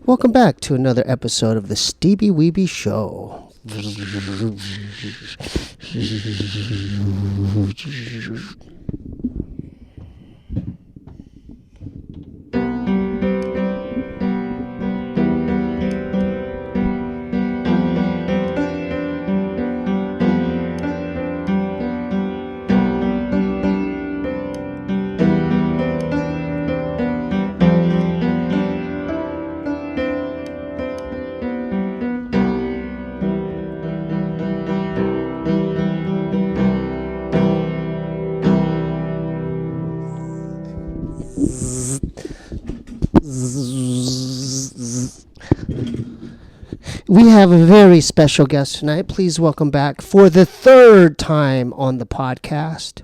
Welcome back to another episode of the Steebee Weebee Show. We have a very special guest tonight. Please welcome back for the third time on the podcast,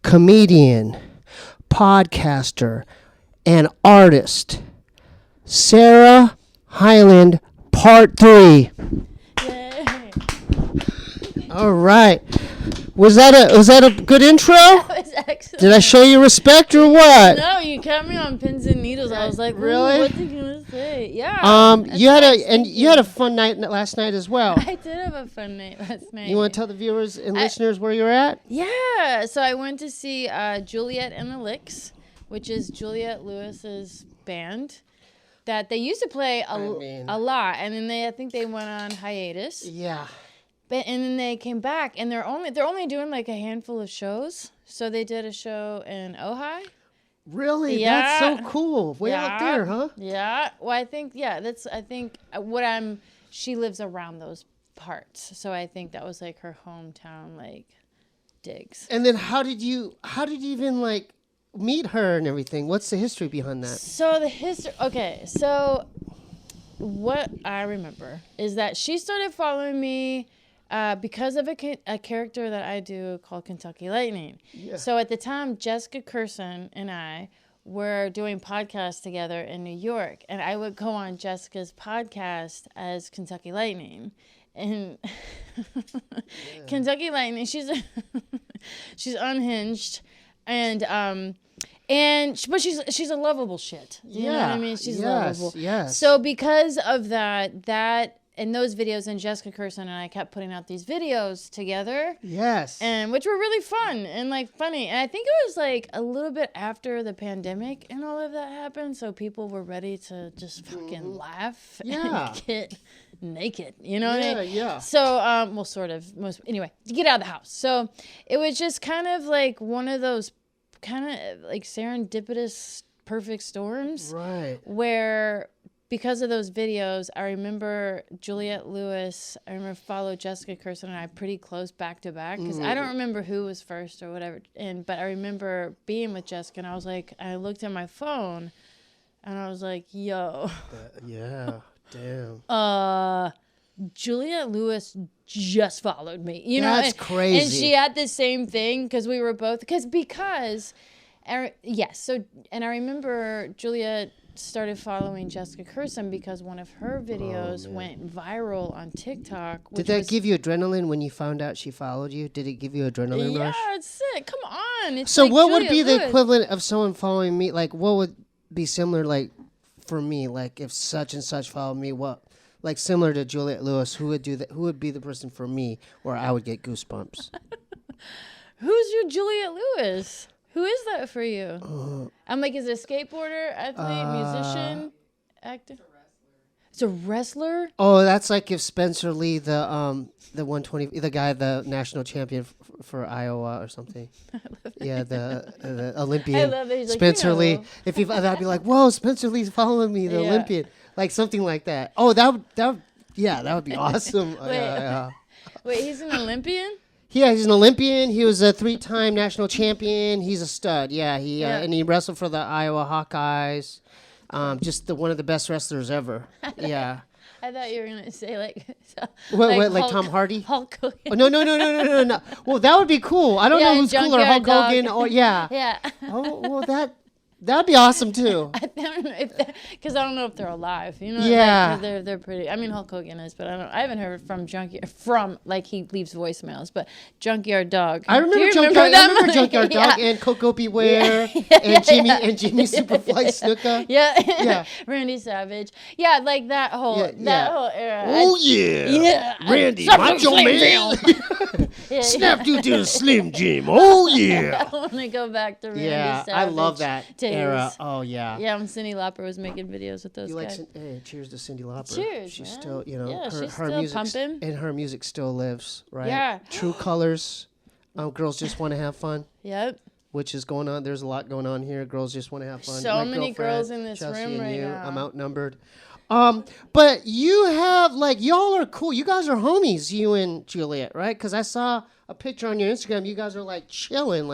comedian, podcaster, and artist, Sarah Hyland, Part 3. Yay. All right. Was that a good intro? That was excellent. Did I show you respect or what? No, you kept me on pins and needles. I was like, Really? What's he gonna say? Yeah. You had a fun night last night as well. I did have a fun night last night. You want to tell the viewers and listeners where you're at? Yeah. So I went to see Juliet and the Licks, which is Juliette Lewis's band that they used to play a lot, and then I think they went on hiatus. Yeah. And then they came back, and they're only doing like a handful of shows. So they did a show in Ojai. Really? Yeah. That's so cool. Way out there, huh? Yeah. Well, I think she lives around those parts. So I think that was like her hometown, like digs. And then how did you even like meet her and everything? What's the history behind that? So so what I remember is that she started following me because of a character that I do called Kentucky Lightning. Yeah. So at the time, Jessica Curson and I were doing podcasts together in New York, and I would go on Jessica's podcast as Kentucky Lightning. And Kentucky Lightning, she's unhinged, but she's a lovable shit. You know what I mean? She's lovable. Yes. So because of that in those videos, and Jessica Curson and I kept putting out these videos together. Yes. And which were really fun and like funny. And I think it was like a little bit after the pandemic and all of that happened, so people were ready to just fucking laugh and get naked. You know what I mean? Yeah. So anyway, to get out of the house. So it was just kind of like one of those kind of like serendipitous perfect storms. Right. Where because of those videos, I remember Juliette Lewis, I remember followed Jessica Curson and I pretty close back to back because I don't remember who was first or whatever. But I remember being with Jessica and I was like, I looked at my phone and I was like, yo. Damn. Juliette Lewis just followed me. You know, that's crazy. And she had the same thing because we were both, and I remember Juliette started following Jessica Curson because one of her videos went viral on TikTok. Did that give you adrenaline when you found out she followed you? Did it give you adrenaline rush? Yeah, it's sick. Come on. It's so like what Juliette would be Lewis. the equivalent of someone following me? Like, what would be similar, like, for me? Like, if such and such followed me, what? Like, similar to Juliette Lewis, who would do that? Who would be the person for me where I would get goosebumps? Who's your Juliette Lewis? Who is that for you? I'm like, is it a skateboarder, athlete, musician, actor? It's a wrestler. Oh, that's like if Spencer Lee, the 120, the guy, the national champion for Iowa or something. Yeah, the Olympian. I love that. He's Spencer like, Lee. If I'd be like, whoa, Spencer Lee's following me, the Olympian, like something like that. Oh, that would be awesome. Wait, he's an Olympian? Yeah, he's an Olympian. He was a 3-time national champion. He's a stud. Yeah, and he wrestled for the Iowa Hawkeyes. Just one of the best wrestlers ever. Yeah. I thought you were gonna say like Hulk, Tom Hardy? Hulk Hogan. Oh, no. Well, that would be cool. I don't know who's cooler, Hulk Hogan or yeah. Yeah. Oh, well, That'd be awesome too. I don't know if because I don't know if they're alive. You know, Yeah. like, they're pretty. I mean, Hulk Hogan is, but I haven't heard from from like he leaves voicemails. But Junkyard Dog. I remember Junkyard Dog and Coco Beware and Jimmy Superfly Snuka. Yeah. Randy Savage. Yeah, like that whole whole era. Oh yeah. Randy, Macho Man. Snapped you to the Slim Jim. Oh yeah. I want to go back to Randy Savage. I love that days. era. Oh yeah. Yeah, when Cyndi Lauper was making videos with those guys. Hey, cheers to Cyndi Lauper. Cheers, She's man. still, she's her still music pumping. and her music still lives, right? Yeah. True Colors. Girls Just Want to Have Fun. Yep. Which is going on. There's a lot going on here. Girls Just Want to Have Fun. So My many girlfriend, girls in this Chelsea room and right you. now. I'm outnumbered. But you have y'all are cool. You guys are homies, you and Juliet, right? Because I saw a picture on your Instagram. You guys are chilling,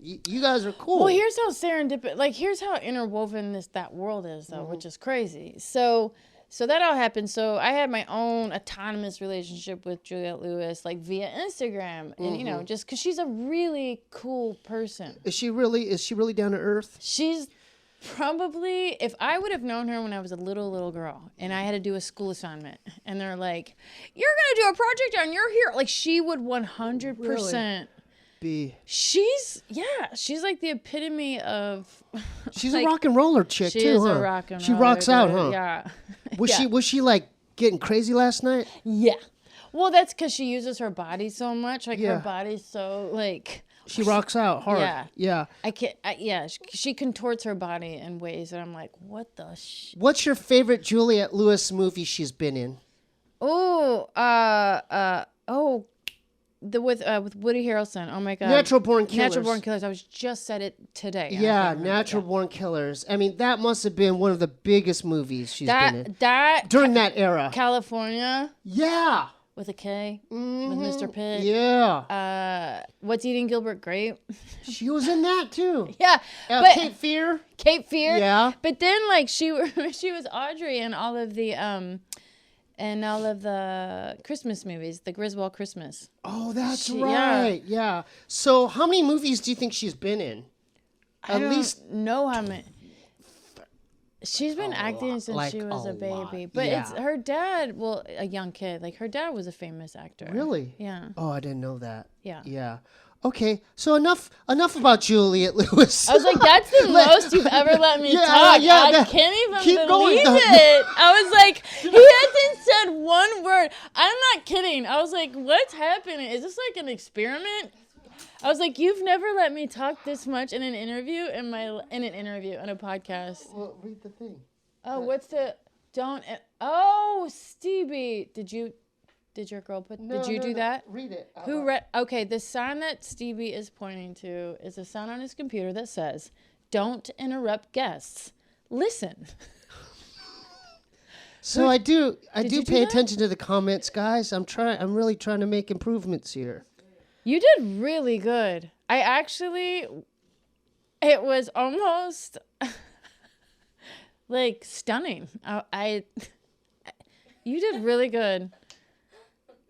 you guys are cool. Well, here's how serendipitous, here's how interwoven that world is, though, which is crazy. So that all happened. So I had my own autonomous relationship with Juliette Lewis, via Instagram, and just because she's a really cool person. Is she really down to earth? She's probably, if I would have known her when I was a little girl, and I had to do a school assignment, and they're like, "You're gonna do a project on your hero," she would 100%. She's like the epitome of. She's a rock and roller chick too, huh? She is a rock and roller. She rocks out, huh? Yeah. Was she getting crazy last night? Yeah. Well, that's because she uses her body so much. Her body's so She rocks out hard. Yeah. I can't. She contorts her body in ways that I'm like, what the What's your favorite Juliette Lewis movie she's been in? With Woody Harrelson. Oh my God. Natural Born Killers. Natural Born Killers. I was just said it today. Yeah, Natural Born Killers. I mean, that must have been one of the biggest movies she's been in. During that era. California. Yeah. With a K. With Mr. Pitt. Yeah. What's Eating Gilbert Grape? She was in that too. Yeah. But Cape Fear. Yeah. But then she was Audrey in all of the Christmas movies, the Griswold Christmas. Oh, that's right. Yeah. So how many movies do you think she's been in? I don't know how many. She's been acting since she was a baby. But it's her dad, a young kid. Her dad was a famous actor. Really? Yeah. Oh, I didn't know that. Yeah. Yeah. Okay, so enough about Juliette Lewis. I was like, that's the most you've ever let me talk. Yeah, I can't even believe it. I was like, he hasn't said one word. I'm not kidding. I was like, what's happening? Is this an experiment? I was like, you've never let me talk this much in an interview, in a podcast. Well, read the thing. Oh, Steebee, did your girl did you do that? Read it. Who read? Okay, the sign that Steebee is pointing to is a sign on his computer that says, "Don't interrupt guests. Listen." So I do pay attention to the comments, guys. I'm really trying to make improvements here. You did really good. It was almost stunning. You did really good.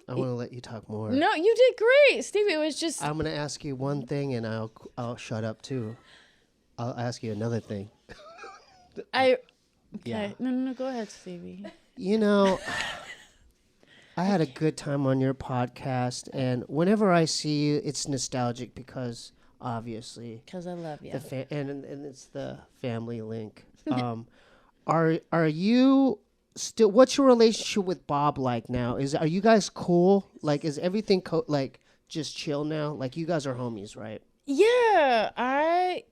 I want to let you talk more. No, you did great, Stevie. It was just. I'm going to ask you one thing, and I'll shut up too. I'll ask you another thing. Okay. Yeah. No, go ahead, Stevie. I had a good time on your podcast, and whenever I see you, it's nostalgic because obviously. Because I love you. And it's the family link. Are you still? What's your relationship with Bob like now? Are you guys cool? Is everything just chill now? You guys are homies, right? Yeah, I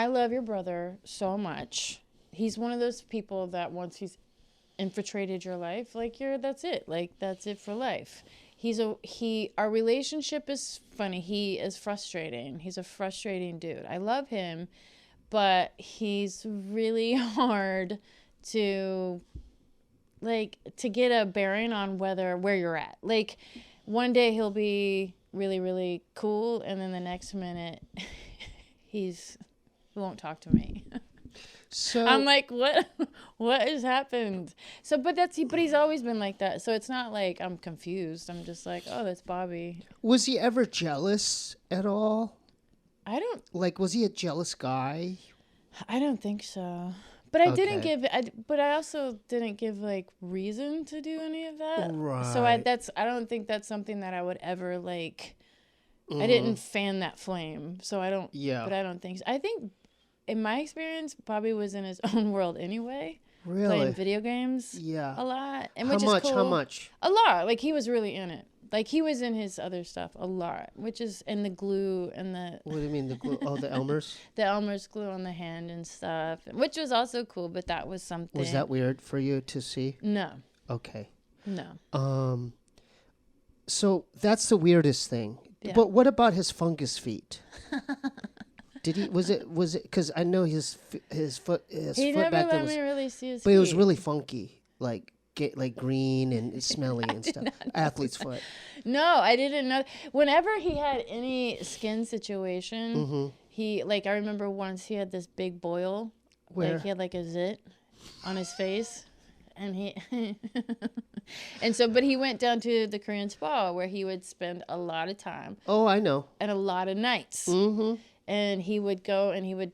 love your brother so much. He's one of those people that once he's infiltrated your life, that's it. That's it for life. Our relationship is funny. He is frustrating. He's a frustrating dude. I love him, but he's really hard to get a bearing on where you're at. One day he'll be really, really cool, and then the next minute he won't talk to me. So I'm like, what has happened? So, but he's always been like that. So it's not like I'm confused. I'm just like, oh, that's Bobby. Was he ever jealous at all? I don't. Was he a jealous guy? I don't think so. But I didn't Okay. give. But I also didn't give like reason to do any of that. Right. So I don't think that's something that I would ever like. I didn't fan that flame, so I don't. Yeah. But I don't think so. I think, in my experience, Bobby was in his own world anyway. Really? Playing video games. Yeah. A lot, and How which much? is cool. How much? A lot. Like he was really in it. Like he was in his other stuff a lot, which is in the glue and the. What do you mean the glue? Oh, the Elmer's. The Elmer's glue on the hand and stuff, which was also cool. But that was something. Was that weird for you to see? No. Okay. No. So that's the weirdest thing. Yeah. But what about his fungus feet? Did he? Was it? Because I know his foot. He foot never back then let was. me really see his But feet. it was really funky, like green and smelly and stuff. Athlete's foot. No, I didn't know. Whenever he had any skin situation, he like I remember once he had this big boil. Where? Like he had like a zit on his face. And he and so but he went down to the Korean spa where he would spend a lot of time. Oh, I know. And a lot of nights. And he would go and he would,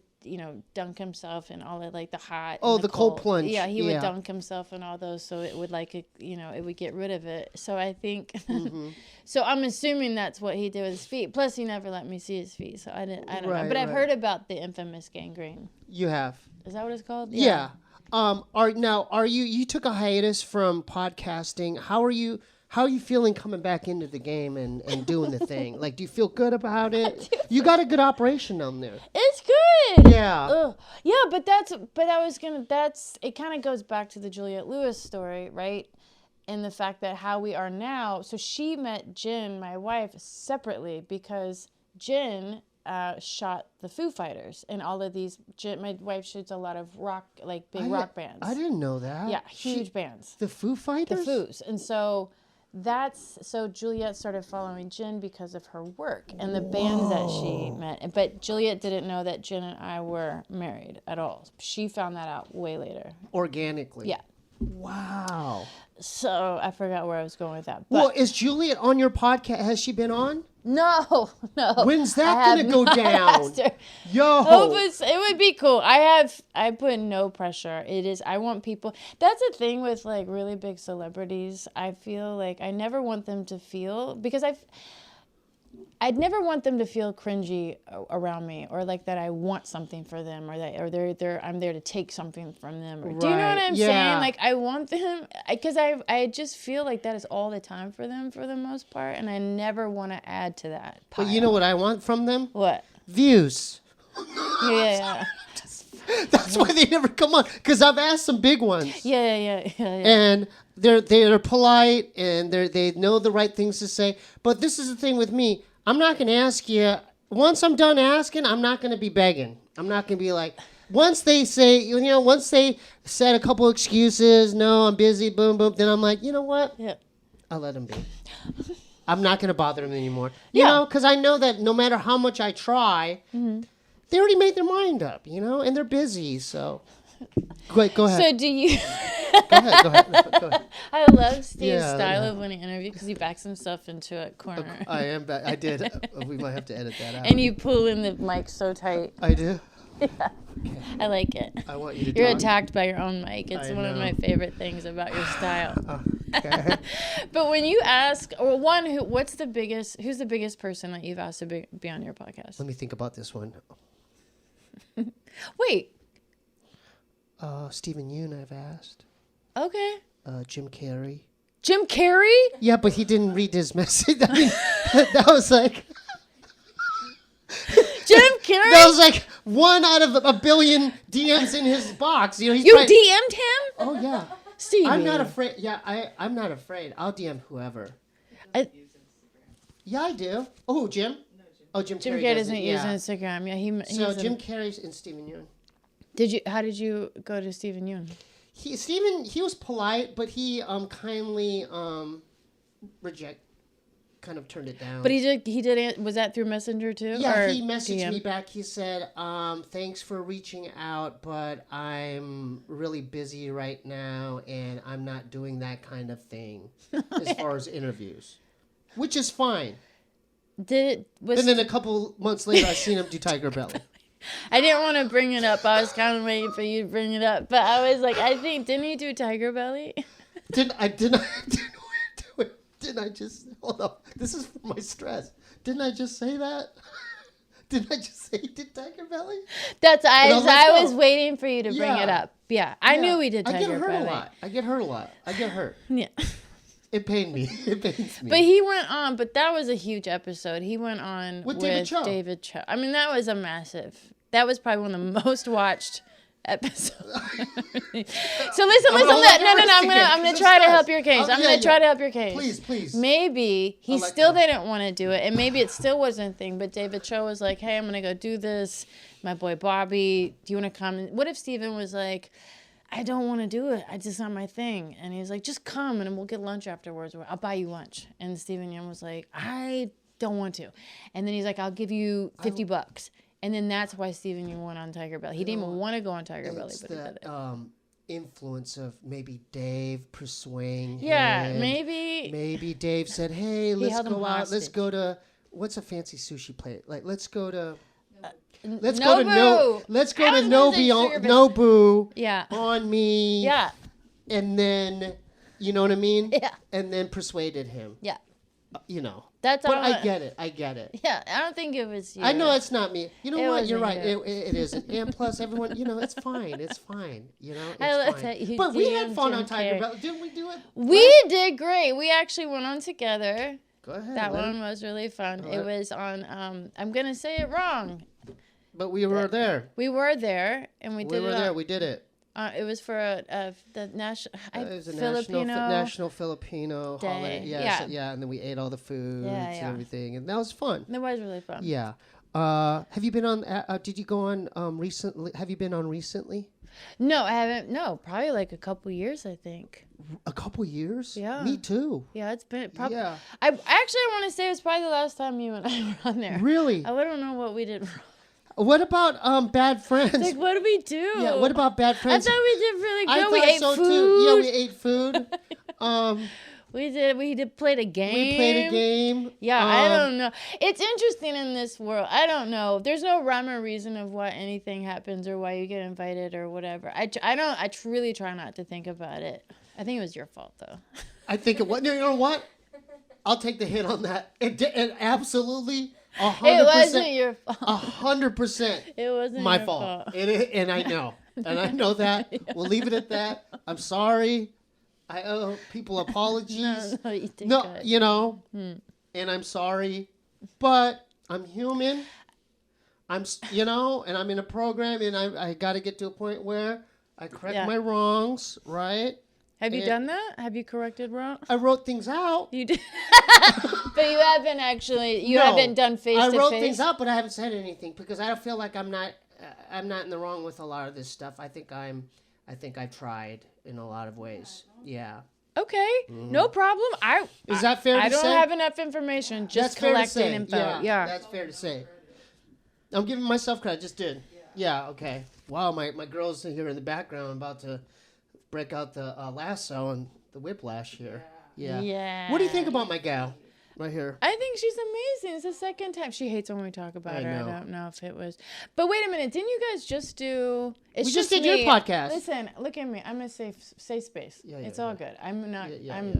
dunk himself in all of like the hot. Oh, and the cold plunge. Yeah, he would dunk himself in all those so it would like, it would get rid of it. So I think, so I'm assuming that's what he did with his feet. Plus he never let me see his feet. So I don't know. But I've heard about the infamous gangrene. You have. Is that what it's called? Yeah. Are you took a hiatus from podcasting? How are you feeling coming back into the game and doing the thing? Like, do you feel good about it? You got a good operation down there. It's good. Yeah. Ugh. Yeah, but it kind of goes back to the Juliette Lewis story, right? And the fact that how we are now. So she met Jen, my wife, separately because Jen shot the Foo Fighters and all of these. My wife shoots a lot of rock, like big rock bands. I didn't know that. Yeah, huge bands. The Foo Fighters? The Foos. And so Juliette started following Jen because of her work and the bands that she met. But Juliette didn't know that Jen and I were married at all. She found that out way later. Organically? Yeah. Wow. So I forgot where I was going with that. But Well, is Juliet on your podcast? Has she been on? No. When's that going to go down? Yo. Oh, but it would be cool. I put no pressure. I want people. That's the thing with like really big celebrities. I feel like I never want them to feel, because I'd never want them to feel cringy around me, or like that I want something for them, or I'm there to take something from them. Or, do you know what I'm saying? Like I want them, because I just feel like that is all the time for them for the most part, and I never want to add to that pile. But you know what I want from them? What? Views. Yeah. That's why they never come on, because I've asked some big ones. Yeah. And they're polite and they know the right things to say. But this is the thing with me. I'm not going to ask you. Once I'm done asking, I'm not going to be begging. I'm not going to be like, once they say, once they said a couple excuses, no, I'm busy, boom, boom, then I'm like, you know what? Yeah. I'll let them be. I'm not going to bother them anymore. You know, because I know that no matter how much I try, they already made their mind up, and they're busy, so. Go ahead. So do you... Go ahead. I love Steve's style of when he interviews, because he backs himself into a corner. I am. I did. We might have to edit that out. And you pull in the mic so tight. I do. Yeah. Okay. I like it. I want you to. You're attacked by your own mic. It's one of my favorite things about your style. Okay. But when you ask, or who's the biggest person that you've asked to be on your podcast? Let me think about this one. Wait. Stephen Yoon, I've asked. Okay. Jim Carrey. Jim Carrey? Yeah, but he didn't read his message. I mean, that was like... Jim Carrey? That was like 1 out of a billion DMs in his box. You DM'd him? Oh, yeah. Steve. I'm not afraid. Yeah, I'm not afraid. I'll DM whoever. Yeah, I do. Oh, Jim? Oh, Jim Carrey doesn't use Instagram. Yeah, So Jim Carrey's and Stephen Yoon. How did you go to Stephen Yoon? He was polite, but he kindly kind of turned it down. But he did. Was that through Messenger too? Yeah, or he messaged DM? me back. He said, "Thanks for reaching out, but I'm really busy right now, and I'm not doing that kind of thing as far as interviews," which is fine. And then a couple months later, I seen him do Tiger Belly. I didn't want to bring it up. I was kind of waiting for you to bring it up, but I was like, I think didn't he do Tiger Belly? Didn't I just hold up? This is for my stress. Didn't I just say that? Didn't I just say he did Tiger Belly? I was waiting for you to bring it up. Yeah, I knew we did Tiger Belly. I get hurt a lot. Yeah. It pained me. It pains me. But he went on, but that was a huge episode. He went on with David Cho. I mean, that was that was probably one of the most watched episodes. So listen. I'm gonna try to help your case. I'm gonna try to help your case. Please. Maybe he still didn't want to do it, and maybe it still wasn't a thing. But David Cho was like, "Hey, I'm gonna go do this. My boy Bobby, do you want to come?" What if Steven was like, I don't want to do it. It's just not my thing. And he's like, just come and we'll get lunch afterwards. Or I'll buy you lunch. And Steven Yeun was like, I don't want to. And then he's like, I'll give you $50. And then that's why Steven Yeun went on Tiger Belly. He didn't even want to go on Tiger Belly, but he did it. Influence of maybe Dave persuading him. Yeah, maybe. Maybe Dave said, hey, let's go out. Let's go to, what's a fancy sushi place? Like, let's go to... Let's go to Nobu. Yeah. On me. Yeah. And then, you know what I mean? Yeah. And then persuaded him. Yeah. You know. That's but all. I get it. Yeah, I don't think it was you. I know it's not me. You know what? You're right. You. It isn't. And plus, everyone, it's fine. It's fine. You know, it's I love fine. that you but we had fun on didn't Tiger Belly. Didn't we do it? We did great. We actually went on together. Go ahead. That one was really fun. It was on, I'm going to say it wrong. But we were there. We were there, and we did it. We were there. We did it. It was for the national Filipino national Filipino Day. holiday. Yeah, and then we ate all the food and everything, and that was fun. It was really fun. Yeah. Have you been on? Did you go on recently? Have you been on recently? No, I haven't. No, probably like a couple years, I think. A couple years? Yeah. Me too. Yeah, it's been probably. Yeah. I want to say it was probably the last time you and I were on there. Really? I don't know what we did wrong. What about Bad Friends? Like, what did we do? Yeah, what about Bad Friends? I thought we did really good. We ate food. Too. Yeah, we ate food. We played a game. We played a game. Yeah, I don't know. It's interesting in this world. I don't know. There's no rhyme or reason of why anything happens or why you get invited or whatever. I truly try not to think about it. I think it was your fault, though. I think it was. You know what? I'll take the hit on that. It absolutely... 100%, it wasn't your fault. 100%. It wasn't my your fault. And I know. And I know that. Yeah. We'll leave it at that. I'm sorry. I owe people apologies. No, you did good. You know. And I'm sorry. But I'm human. And I'm in a program, and I got to get to a point where I correct my wrongs, right? Have you done that? Have you corrected wrong? I wrote things out. You did. But you haven't actually, haven't done face-to-face? I wrote things out, but I haven't said anything because I don't feel like I'm not in the wrong with a lot of this stuff. I think I've tried in a lot of ways. Yeah. Okay. No problem. Is that fair to say? I don't have enough information. Just collecting info. Yeah. That's fair to say. I'm giving myself credit. I just did. Yeah, okay. Wow, my girl's here in the background. I'm about to break out the lasso and the whiplash here. Yeah. What do you think about my gal right here? I think she's amazing. It's the second time. She hates when we talk about her. Know. I don't know if it was. But wait a minute. Didn't you guys just do... We just did your podcast. Listen, look at me. I'm in a safe space. It's all good. I'm not...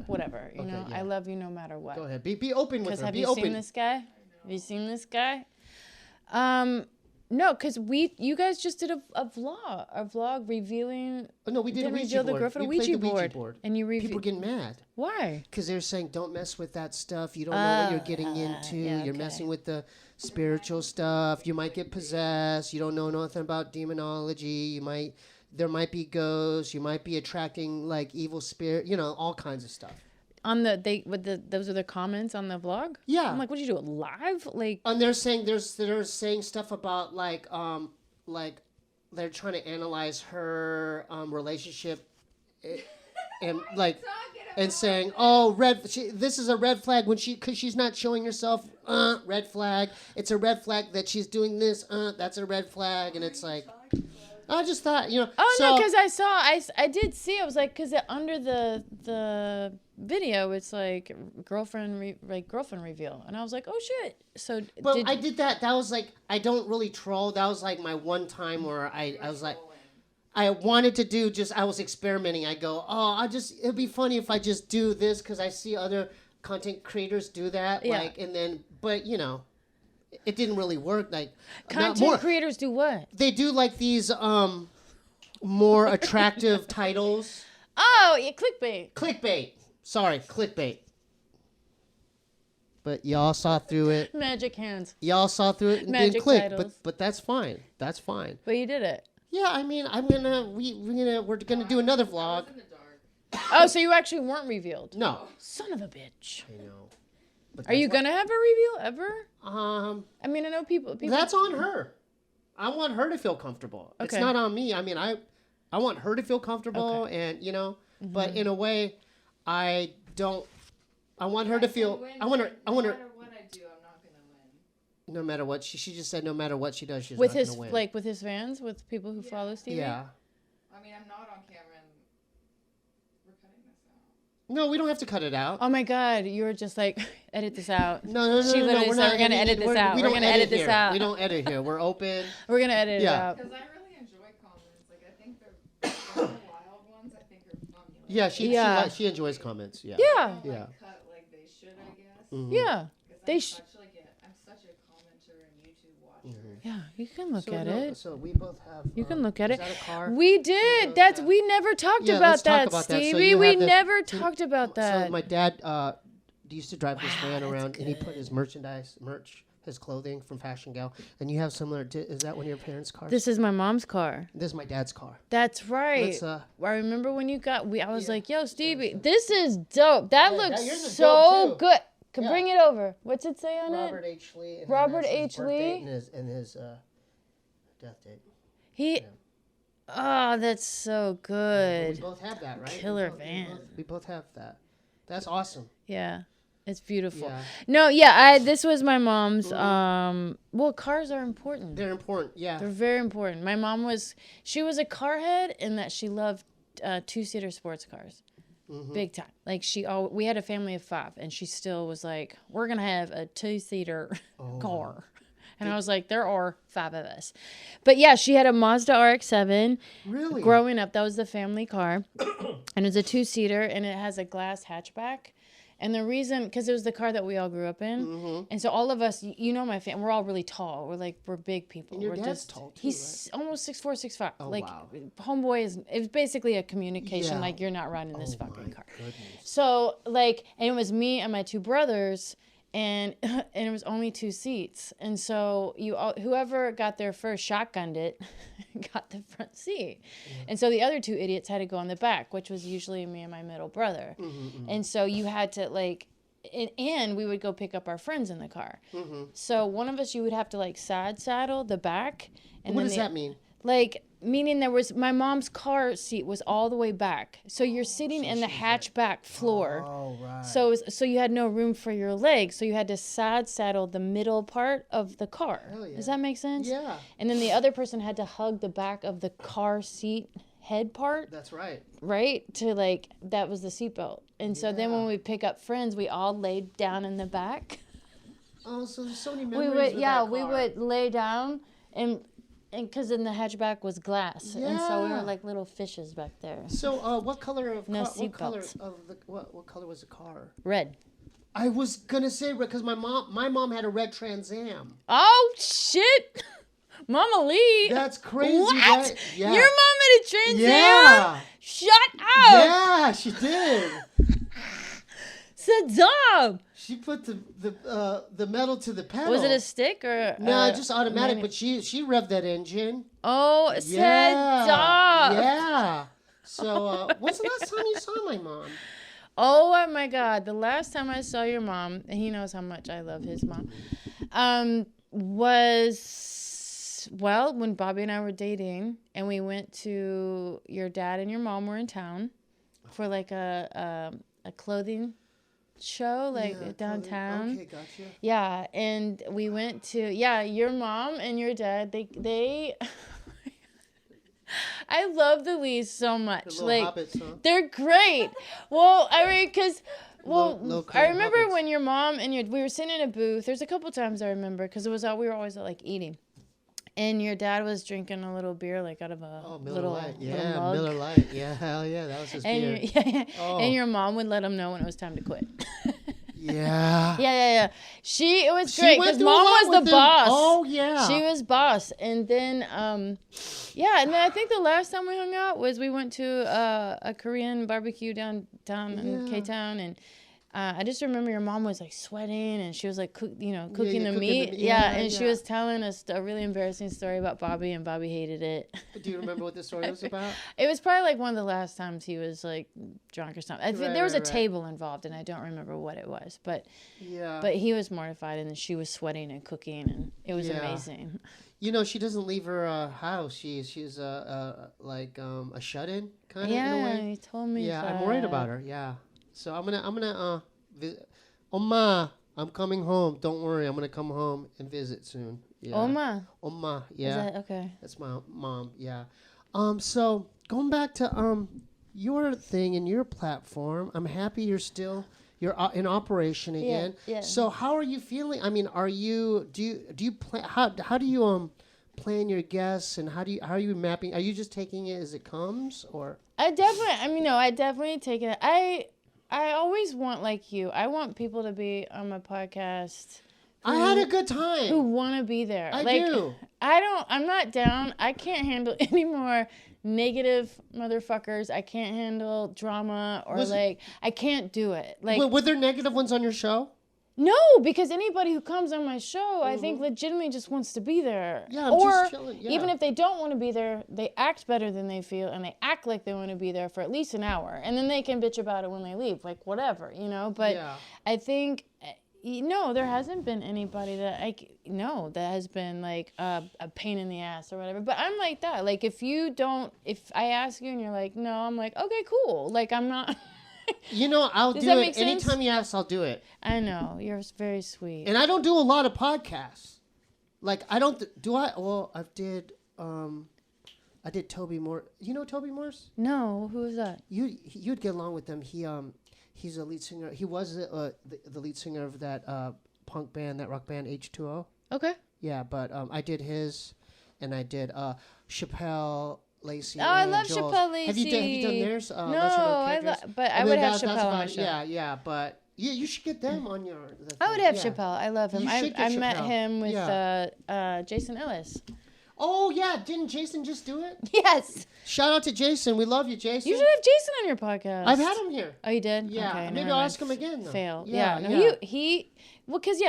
whatever. You know, I love you no matter what. Go ahead. Be open with her. Have you seen this guy? Have you seen this guy? No, because you guys just did a vlog revealing. Oh, no, we did a Ouija board. We played the Ouija board. And you people were getting mad. Why? Because they're saying, don't mess with that stuff. You don't know what you're getting into. You're messing with the spiritual stuff. You might get possessed. You don't know nothing about demonology. There might be ghosts. You might be attracting like evil spirit. All kinds of stuff. Those are the comments on the vlog? Yeah. I'm like, what did you do it live? Like, and they're saying stuff about like they're trying to analyze her relationship and like and saying, oh, this is a red flag because she's not showing herself. Red flag. It's a red flag that she's doing this. That's a red flag, and it's like, I just thought, you know. Oh no, because I did see. I was like, because under the video, it's like girlfriend reveal, and I was like, oh shit. So well, I did that. That was like, I don't really troll. That was like my one time where I was like, I wanted to do I was experimenting. I go, it'd be funny if I just do this because I see other content creators do that. Yeah. Like, and then, but you know, it didn't really work. Like, content creators do what? They do like these more attractive titles. Oh, yeah, clickbait. Clickbait. Sorry, clickbait. But y'all saw through it. Magic hands. Y'all saw through it and Magic didn't click. titles. But that's fine. That's fine. But you did it. Yeah, I mean, we're gonna do another vlog. Oh, so you actually weren't revealed? No. Son of a bitch. I know. Are you gonna have a reveal ever? I mean, I know people. That's on her. I want her to feel comfortable. Okay. It's not on me. I mean, I want her to feel comfortable, and you know, but in a way, I don't. I want her to feel. I want her. No matter what I do, I'm not gonna win. No matter what she just said. No matter what she does, she's not gonna win. Like with his fans, with people who follow Steebee. Yeah. I mean, I'm not on camera. We're cutting this out. No, we don't have to cut it out. Oh my God, you were just like, edit this out. No. She literally said, we're gonna edit this out. We're gonna edit this out. We don't edit here. We're open. We're gonna edit it out. Because I really enjoy comments. Like, I think the wild ones, I think are funny. Yeah, she enjoys comments. Yeah. Yeah. Yeah. Cut like they should, I guess. Mm-hmm. Yeah. I'm such a commenter and YouTube watcher. Mm-hmm. Yeah, you can look at it. So we both have. You can look at it. Is that a car? We did. We never talked about that, Steebee. We never talked about that. So my dad used to drive this van around, and he put his merch, his clothing from Fashion Gal. And you have similar. Is that one of your parents' cars? This is my mom's car. This is my dad's car. That's right. I remember when you got. I was like, "Yo, Steebee, this is dope. That looks so good. Bring it over. What's it say on it? Robert H. Lee. Robert H. Lee. And his death date. Oh, that's so good. We both have that, right? Killer van. We both have that. That's awesome. Yeah. It's beautiful. Yeah. No, yeah, this was my mom's. Well, cars are important. They're important, yeah. They're very important. My mom she was a car head in that she loved two-seater sports cars. Big time. Like we had a family of 5, and she still was like, we're going to have a two-seater car. And I was like, there are 5 of us. But yeah, she had a Mazda RX-7. Really? Growing up, that was the family car. And it's a 2-seater, and it has a glass hatchback. And the reason, because it was the car that we all grew up in. And so all of us, you know my family, we're all really tall. We're big people. And your we're dad's tall too, He's almost 6'4", 6'5". Oh, like, wow. Homeboy it's basically a communication, Yeah. like, you're not riding this fucking car. Goodness. So, like, and it was me and my 2 brothers, and it was only 2 seats. And so whoever got there first shotgunned it, got the front seat. And so the other 2 idiots had to go on the back, which was usually me and my middle brother. And so you had to, like, and we would go pick up our friends in the car. So one of us, you would have to, like, side saddle the back. And what does that mean? Like, meaning my mom's car seat was all the way back. So you're sitting in the hatchback floor. Oh, right. So you had no room for your legs. So you had to side saddle the middle part of the car. Hell yeah. Does that make sense? Yeah. And then the other person had to hug the back of the car seat head part. That's right. Right? That was the seatbelt. And so then when we pick up friends, we all laid down in the back. Oh, so there's so many memories with that car. We would lay down and because in the hatchback was glass, and so we were like little fishes back there. So, what color of No car? What color seatbelts. of what color was the car? Red. I was gonna say red because my mom had a red Trans Am. Oh shit, Mama Lee. That's crazy. What? Right? Yeah. Your mom had a Trans Am? Yeah. Shut up. Yeah, she did. Saddam. She put the metal to the pedal. Was it a stick or? No, just automatic. But she revved that engine. Oh, Saddam. Yeah. So, when's the last time you saw my mom? Oh my God! The last time I saw your mom, and he knows how much I love his mom, was when Bobby and I were dating, and we went to your dad and your mom were in town for like a clothing show downtown. Okay, gotcha. Yeah, and we went to your mom and your dad. They I love the Lees so much. The little Like, hobbits, huh? they're great. Well, I mean, because, Little I remember hobbits. when your mom and we were sitting in a booth. There's a couple times I remember because we were always like eating. And your dad was drinking a little beer, like out of a Miller little, Lite. little Yeah, mug. Miller Lite. Yeah, hell yeah, that was his beer. And your mom would let him know when it was time to quit. Yeah. Yeah. It was She great went because through a mom lot was with the them. boss. Oh, yeah. She was boss. And then, and then I think the last time we hung out was we went to a Korean barbecue downtown in K-Town. And I just remember your mom was like sweating and she was like, cooking the meat. And she was telling us a really embarrassing story about Bobby, and Bobby hated it. Do you remember what the story was about? It was probably like one of the last times he was like drunk or something. I think there was a table involved, and I don't remember what it was. But he was mortified, and she was sweating and cooking, and it was amazing. You know, she doesn't leave her house. She's like a shut-in kind of in a way. Yeah, he told me. Yeah, I'm worried about her. Yeah, so I'm gonna visit. Oma, I'm coming home. Don't worry, I'm gonna come home and visit soon. Yeah. Oma, yeah. Is that okay? That's my mom. Yeah. So going back to your thing and your platform, I'm happy you're in operation again. Yeah. So how are you feeling? I mean, do you plan? How do you plan your guests, and how are you mapping? Are you just taking it as it comes, or? I definitely take it. I always want, like you, I want people to be on my podcast. I had a good time. Who want to be there. I do. I'm not down. I can't handle any more negative motherfuckers. I can't handle drama or I can't do it. Like, were there negative ones on your show? No, because anybody who comes on my show, I think legitimately just wants to be there. Yeah, or just chilling. Yeah. Even if they don't want to be there, they act better than they feel, and they act like they want to be there for at least an hour, and then they can bitch about it when they leave, like whatever, But I think, there hasn't been anybody that that has been like a pain in the ass or whatever. But I'm like that. Like if I ask you and you're like, no, I'm like, okay, cool. Like I'm not. I'll do it. Anytime you ask, I'll do it. I know. You're very sweet. And I don't do a lot of podcasts. Like, I don't... Well, I did Toby Morse. You know Toby Morse? No. Who is that? You'd get along with him. He's a lead singer. He was the lead singer of that punk band, that rock band, H2O. Okay. Yeah, but I did his, and I did Chappelle... Lacey. Oh, I love Joel's. Chappelle Lacey. Have you done theirs? No, I would have Chappelle on my show. Yeah, but you should get them on your. I would have Chappelle. I love him. I met Chappelle. him with Jason Ellis. Oh yeah, didn't Jason just do it? Yes. Shout out to Jason. We love you, Jason. You should have Jason on your podcast. I've had him here. Oh, you did? Yeah. Okay, Maybe I'll ask him again. Though. Fail. Yeah.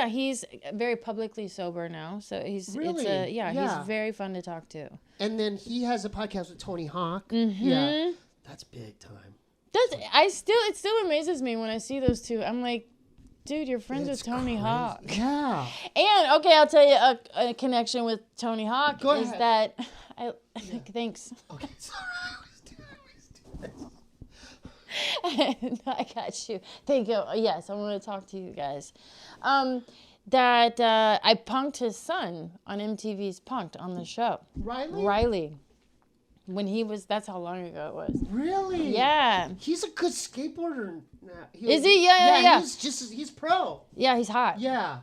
He's very publicly sober now, so he's really? He's very fun to talk to. And then he has a podcast with Tony Hawk. Mm-hmm. Yeah, that's big time. It still amazes me when I see those two. I'm like, dude, you're friends with Tony Hawk. Yeah. And okay, I'll tell you a connection with Tony Hawk is that thanks. Okay, sorry. I always do this. I got you. Thank you. Yes, I want to talk to you guys. That I punked his son on MTV's Punked on the show. Riley. When that's how long ago it was. Really? Yeah. He's a good skateboarder now. Is he? Yeah. He's pro. Yeah, he's hot. Yeah.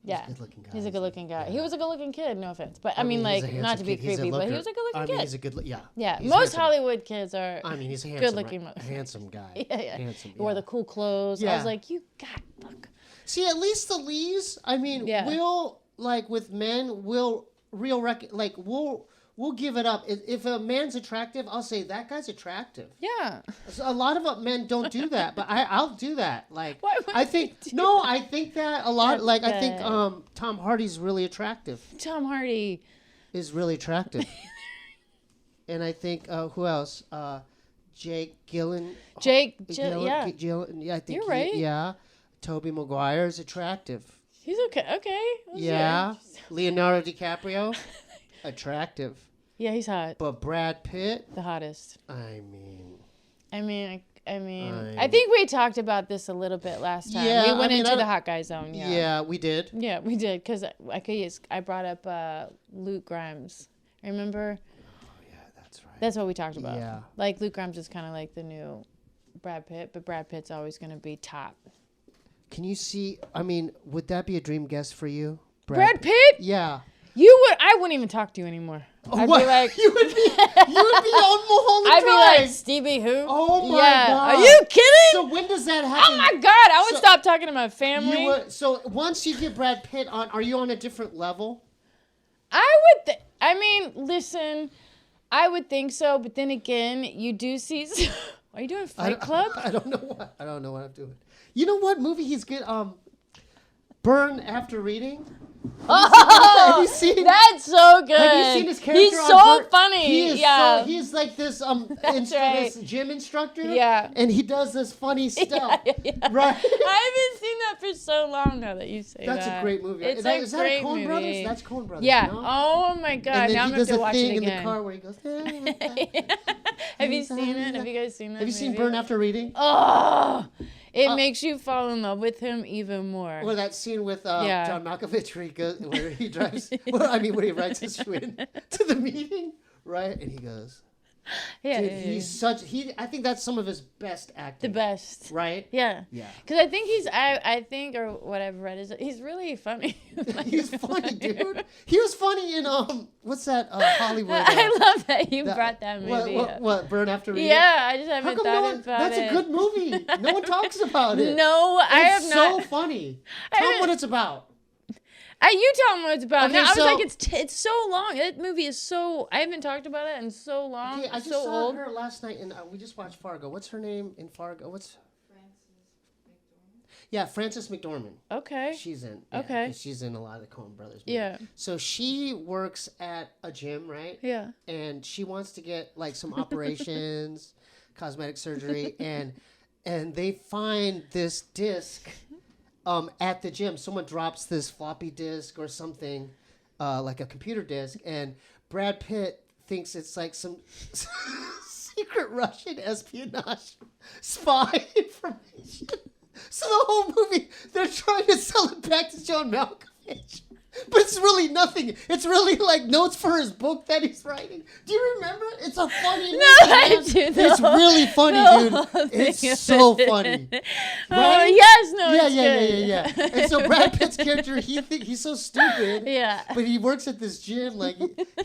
Yeah. He's a good-looking guy. He's a good-looking guy. Yeah. He was a good-looking kid, no offense. But I mean like, not to be creepy, but he was a good-looking kid. He's a good, yeah. Yeah, He's most handsome. Hollywood kids are he's a good-looking handsome guy. Yeah. Handsome, Wore the cool clothes. Yeah. I was like, look. See, at least the Lees, we'll, like, with men, we'll give it up. If a man's attractive, I'll say, that guy's attractive. Yeah. So a lot of men don't do that, but I'll do that. Like, Why would I think that a lot. That's like, good. I think Tom Hardy's really attractive. Tom Hardy Is really attractive. And I think who else? Jake Gyllenhaal. Yeah. I think You're right. Yeah. Tobey Maguire is attractive. He's okay. Yeah. Leonardo DiCaprio, attractive. Yeah, he's hot. But Brad Pitt, The hottest. I mean, I think we talked about this a little bit last time. Yeah, We went into the hot guy zone. Yeah, we did. Yeah, we did. Because I brought up Luke Grimes. Remember? Oh, yeah, that's right. That's what we talked about. Yeah. Like Luke Grimes is kind of like the new Brad Pitt, but Brad Pitt's always going to be top. Can you see? I mean, would that be a dream guest for you, Brad Pitt? Yeah. I wouldn't even talk to you anymore. I'd What? be like, you would be on Mulholland I'd Drive. be like, Stevie who? Oh my yeah. God. Are you kidding? So when does that happen? Oh my God! I would stop talking to my family. So once you get Brad Pitt on, are you on a different level? I mean, listen, I would think so, but then again, you do see. Are you doing Fight Club? I don't know what I'm doing. You know what movie he's good? Burn After Reading. Have you seen? That's so good. Have you seen his character? He's on so Burn? funny. He is yeah. he's like this right. this gym instructor. Yeah. And he does this funny stuff. Yeah. Right. I haven't seen that for so long now that you say That's that. a great movie. It's Is a that great Coen movie. Brothers? That's Coen Brothers. Yeah. No? Oh my God. And then now I'm he gonna does have to a watch thing it in the again. car where he goes. Have you seen it? Have you guys seen that? Have you seen movie? Burn After Reading? Oh, it makes you fall in love with him even more. Or that scene with Yeah. John Malkovich where he drives, where he rides his Schwinn to the meeting, right? And he goes, yeah, dude, yeah, he's I think that's some of his best acting. the best. Right? Yeah. Yeah. Because I think I think, or what I've read is he's really funny. He's funny, dude. He was funny in, what's that, Hollywood? I love that you brought that movie up. What, Burn After Reading? Yeah, I just How haven't come thought about that's it. a good movie. No one talks about it. No, I have It's not. so funny. Tell them what it's about. You tell them what it's about. Okay, Now, I was so- like, it's so long. That movie is so. I haven't talked about it in so long. Okay, I just so saw old. her last night, and we just watched Fargo. What's her name in Fargo? Yeah, Frances McDormand. Okay. She's in. Okay. 'Cause she's in a lot of the Coen Brothers movies. Yeah. So she works at a gym, right? Yeah. And she wants to get like some operations, cosmetic surgery, and they find this disc at the gym. Someone drops this floppy disk or something, like a computer disk, and Brad Pitt thinks it's like some secret Russian espionage spy information. So the whole movie, they're trying to sell it back to John Malkovich. But it's really nothing. It's really like notes for his book that he's writing. Do you remember? It's a funny movie. I do. It's really funny, dude. It's so funny. Oh, Right? yes. No, Yeah, it's yeah. good. And so Brad Pitt's character, he's so stupid. Yeah. But he works at this gym. Like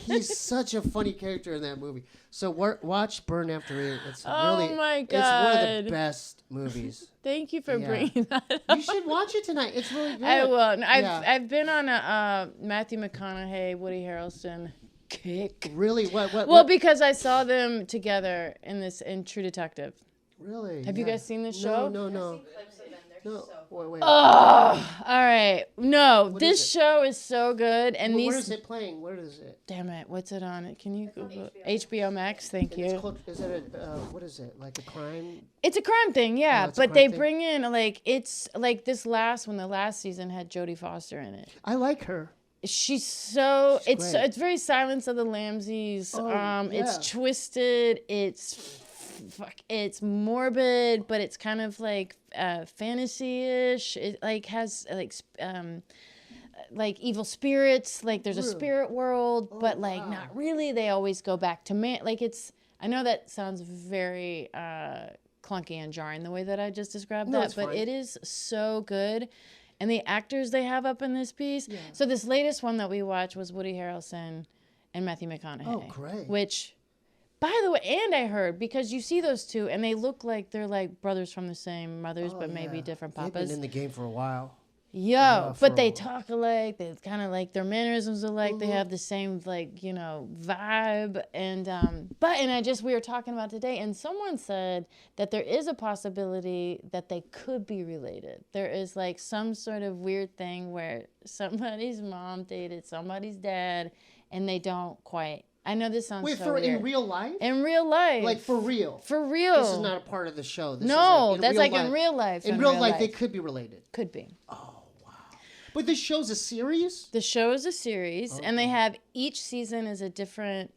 he's such a funny character in that movie. So watch Burn After Reading. It's Oh my It's one of God. the best movies. Thank you for Yeah. bringing that up. You should watch it tonight. It's really good. I will. Yeah. I've been on a Matthew McConaughey, Woody Harrelson kick. Really? What? Well, because I saw them together in True Detective. Really? Have you guys seen this show? No. Clips of them. They're No. so Wait. Oh, all right. No, What this is it? show is so good, and Where these. is it playing? Where is it? Damn it! What's it on? Can you on Google HBO. HBO Max? Thank It's you. called, is it what is it? Like a crime? It's a crime thing, yeah. Oh, it's a But crime they thing? bring in it's like the last season had Jodie Foster in it. I like her. She's so She's great. it's very Silence of the Lambsies. Oh, It's yeah. twisted. It's morbid, but it's kind of like fantasy-ish. It like has like evil spirits. Like there's a Really? spirit world, but like wow. not really. They always go back to man. Like it's. I know that sounds very clunky and jarring the way that I just described No, that, it's but fine. it is so good. And the actors they have up in this piece. Yeah. So this latest one that we watched was Woody Harrelson and Matthew McConaughey. Oh, great. Which, by the way, and I heard, because you see those two, and they look like they're like brothers from the same mothers, but maybe different They've papas. been in the game for a while. Yo, for but they a while. talk alike. They kind of like their mannerisms alike. They have the same like vibe. And we were talking about today, and someone said that there is a possibility that they could be related. There is like some sort of weird thing where somebody's mom dated somebody's dad, and they don't quite. I know this sounds Wait, so for weird. in real life? In real life, Like for real? for real. This is not a part of the show. This No, is that's like like in real life. In real life, they could be related. could be. But this show's a series? The show is a series, and they have each season is a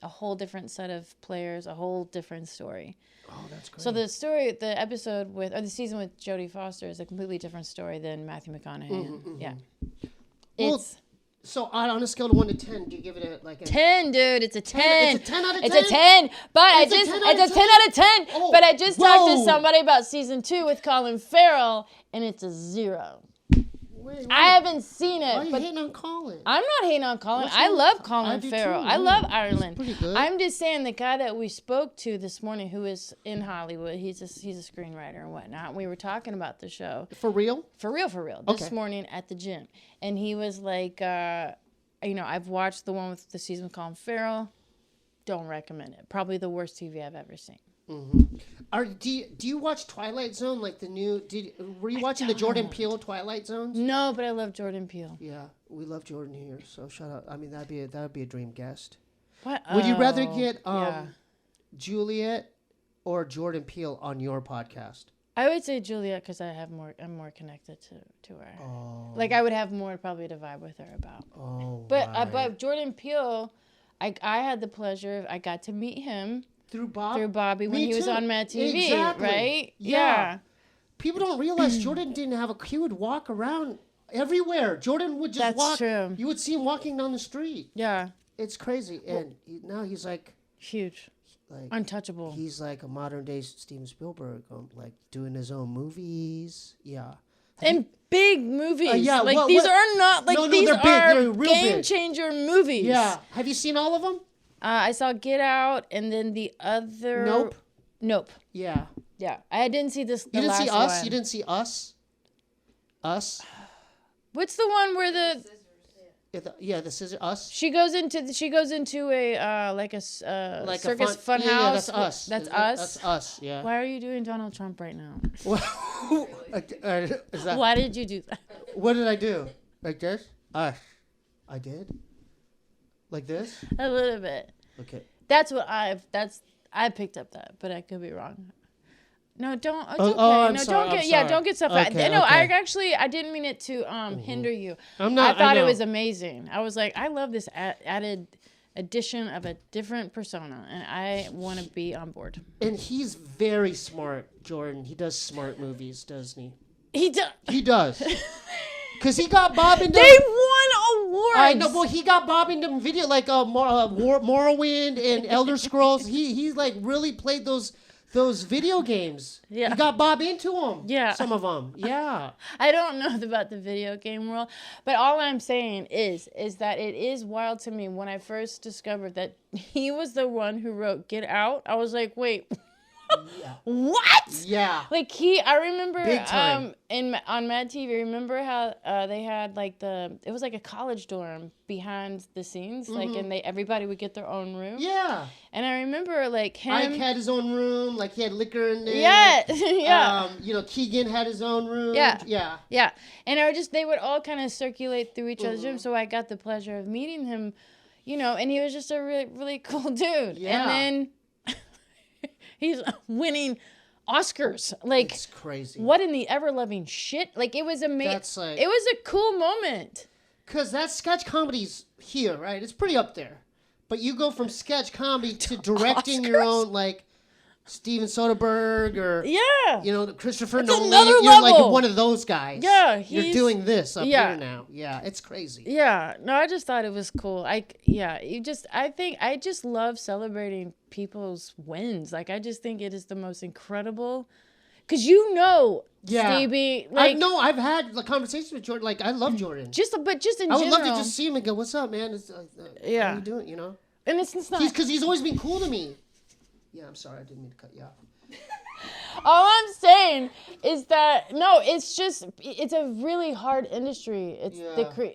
whole different set of players, a whole different story. Oh, that's great. So the season with Jodie Foster is a completely different story than Matthew McConaughey. Yeah, Well, it's So on a scale of 1 to 10, do you give it a 10, dude. It's a 10. It's a 10 out of 10? It's a 10. But It's a 10 it's a 10 out of 10. Oh, but I just talked to whoa. somebody about season 2 with Colin Farrell, and it's a 0. Wait. I haven't seen it. Why are you but hating on Colin? I'm not hating on Colin. What's I wrong? love I Colin do Farrell. too, I yeah. love Ireland. He's pretty good. I'm just saying the guy that we spoke to this morning, who is in Hollywood, he's a screenwriter and whatnot. We were talking about the show. For real? For real. This Okay. morning at the gym, and he was like, I've watched the one with the season with Colin Farrell. Don't recommend it. Probably the worst TV I've ever seen. Mm-hmm. Do you watch Twilight Zone, like the new? Were you watching the Jordan Peele Twilight Zones? No, but I love Jordan Peele. Yeah, we love Jordan here, so shout out. I mean, that'd be a dream guest. What? Would you rather Oh, get yeah. Juliet or Jordan Peele on your podcast? I would say Juliet because I'm more connected to her. Oh. Like I would have more probably to vibe with her about. Oh. But right. but Jordan Peele, I had the pleasure. I got to meet him through Bobby when he was too. on Mad TV, Exactly. right? Yeah. People don't realize Jordan didn't have he would walk around everywhere. Jordan would just That's walk. true. You would see him walking down the street. Yeah. It's crazy, and now he's like Huge. like Untouchable. he's like a modern day Steven Spielberg, like doing his own movies. Yeah. And big movies. yeah, like what- these what- are not like No, these they're big. are They're real game big. changer movies. Yeah. Have you seen all of them? I saw Get Out and then the other Nope. Yeah. Yeah. I didn't see this. You didn't see last Us? one. You didn't see Us? Us? What's the one where The scissor Us? she goes into a like a Like circus a fun yeah, house? that's Us. That's Is it? Us. That's Us, yeah. Why are you doing Donald Trump right now? Is that, Why did you do that? what did I do? Like this? Us. I did? Like this? A little bit. Okay. That's what I picked up that, but I could be wrong. No, don't. It's Oh, okay. oh, I'm no, sorry, don't I'm get. Yeah, sorry. don't get stuff. Okay, No, okay. I didn't mean it to hinder you. I'm not- I thought I it know. was amazing. I was like, I love this added addition of a different persona, and I want to be on board. And he's very smart, Jordan. He does smart movies, doesn't he? He does. He does. Because he got Bob into... They won awards. I know, well, he got Bob into video, like Morrowind and Elder Scrolls. He's like really played those video games. Yeah. He got Bob into them. Yeah. Some of them. Yeah. I don't know about the video game world, but all I'm saying is that it is wild to me when I first discovered that he was the one who wrote Get Out. I was like, wait, Yeah. what? Yeah. Like I remember Big time. on Mad TV, remember how they had like it was like a college dorm behind the scenes, like and everybody would get their own room. Yeah. And I remember like him. Ike had his own room, like he had liquor in there. Yeah, yeah. Keegan had his own room. Yeah. Yeah. Yeah, and they would all kind of circulate through each other's rooms, so I got the pleasure of meeting him, and he was just a really, really cool dude. Yeah. And then he's winning Oscars. Like, It's crazy. what in the ever-loving shit? Like, it was amazing. That's like- It was a cool moment. Because that sketch comedy's here, right? It's pretty up there. But you go from sketch comedy to directing your Oscars? own, like, Steven Soderbergh or, Yeah. Christopher It's Nolan. another You're like level. one of those guys. Yeah, You're he's- doing this up yeah. here now. Yeah, it's crazy. Yeah, no, I just thought it was cool. I think I just love celebrating people's wins. Like, I just think it is the most incredible, because Yeah. Steebee, like, I've had the conversations with Jordan. Like, I love Jordan. but just in I would general. love to just see him and go, "What's up, man? Yeah. How you doing?" You know, And it's not. because he's always been cool to me. Yeah, I'm sorry, I didn't mean to cut you off. All I'm saying is that no, it's a really hard industry. It's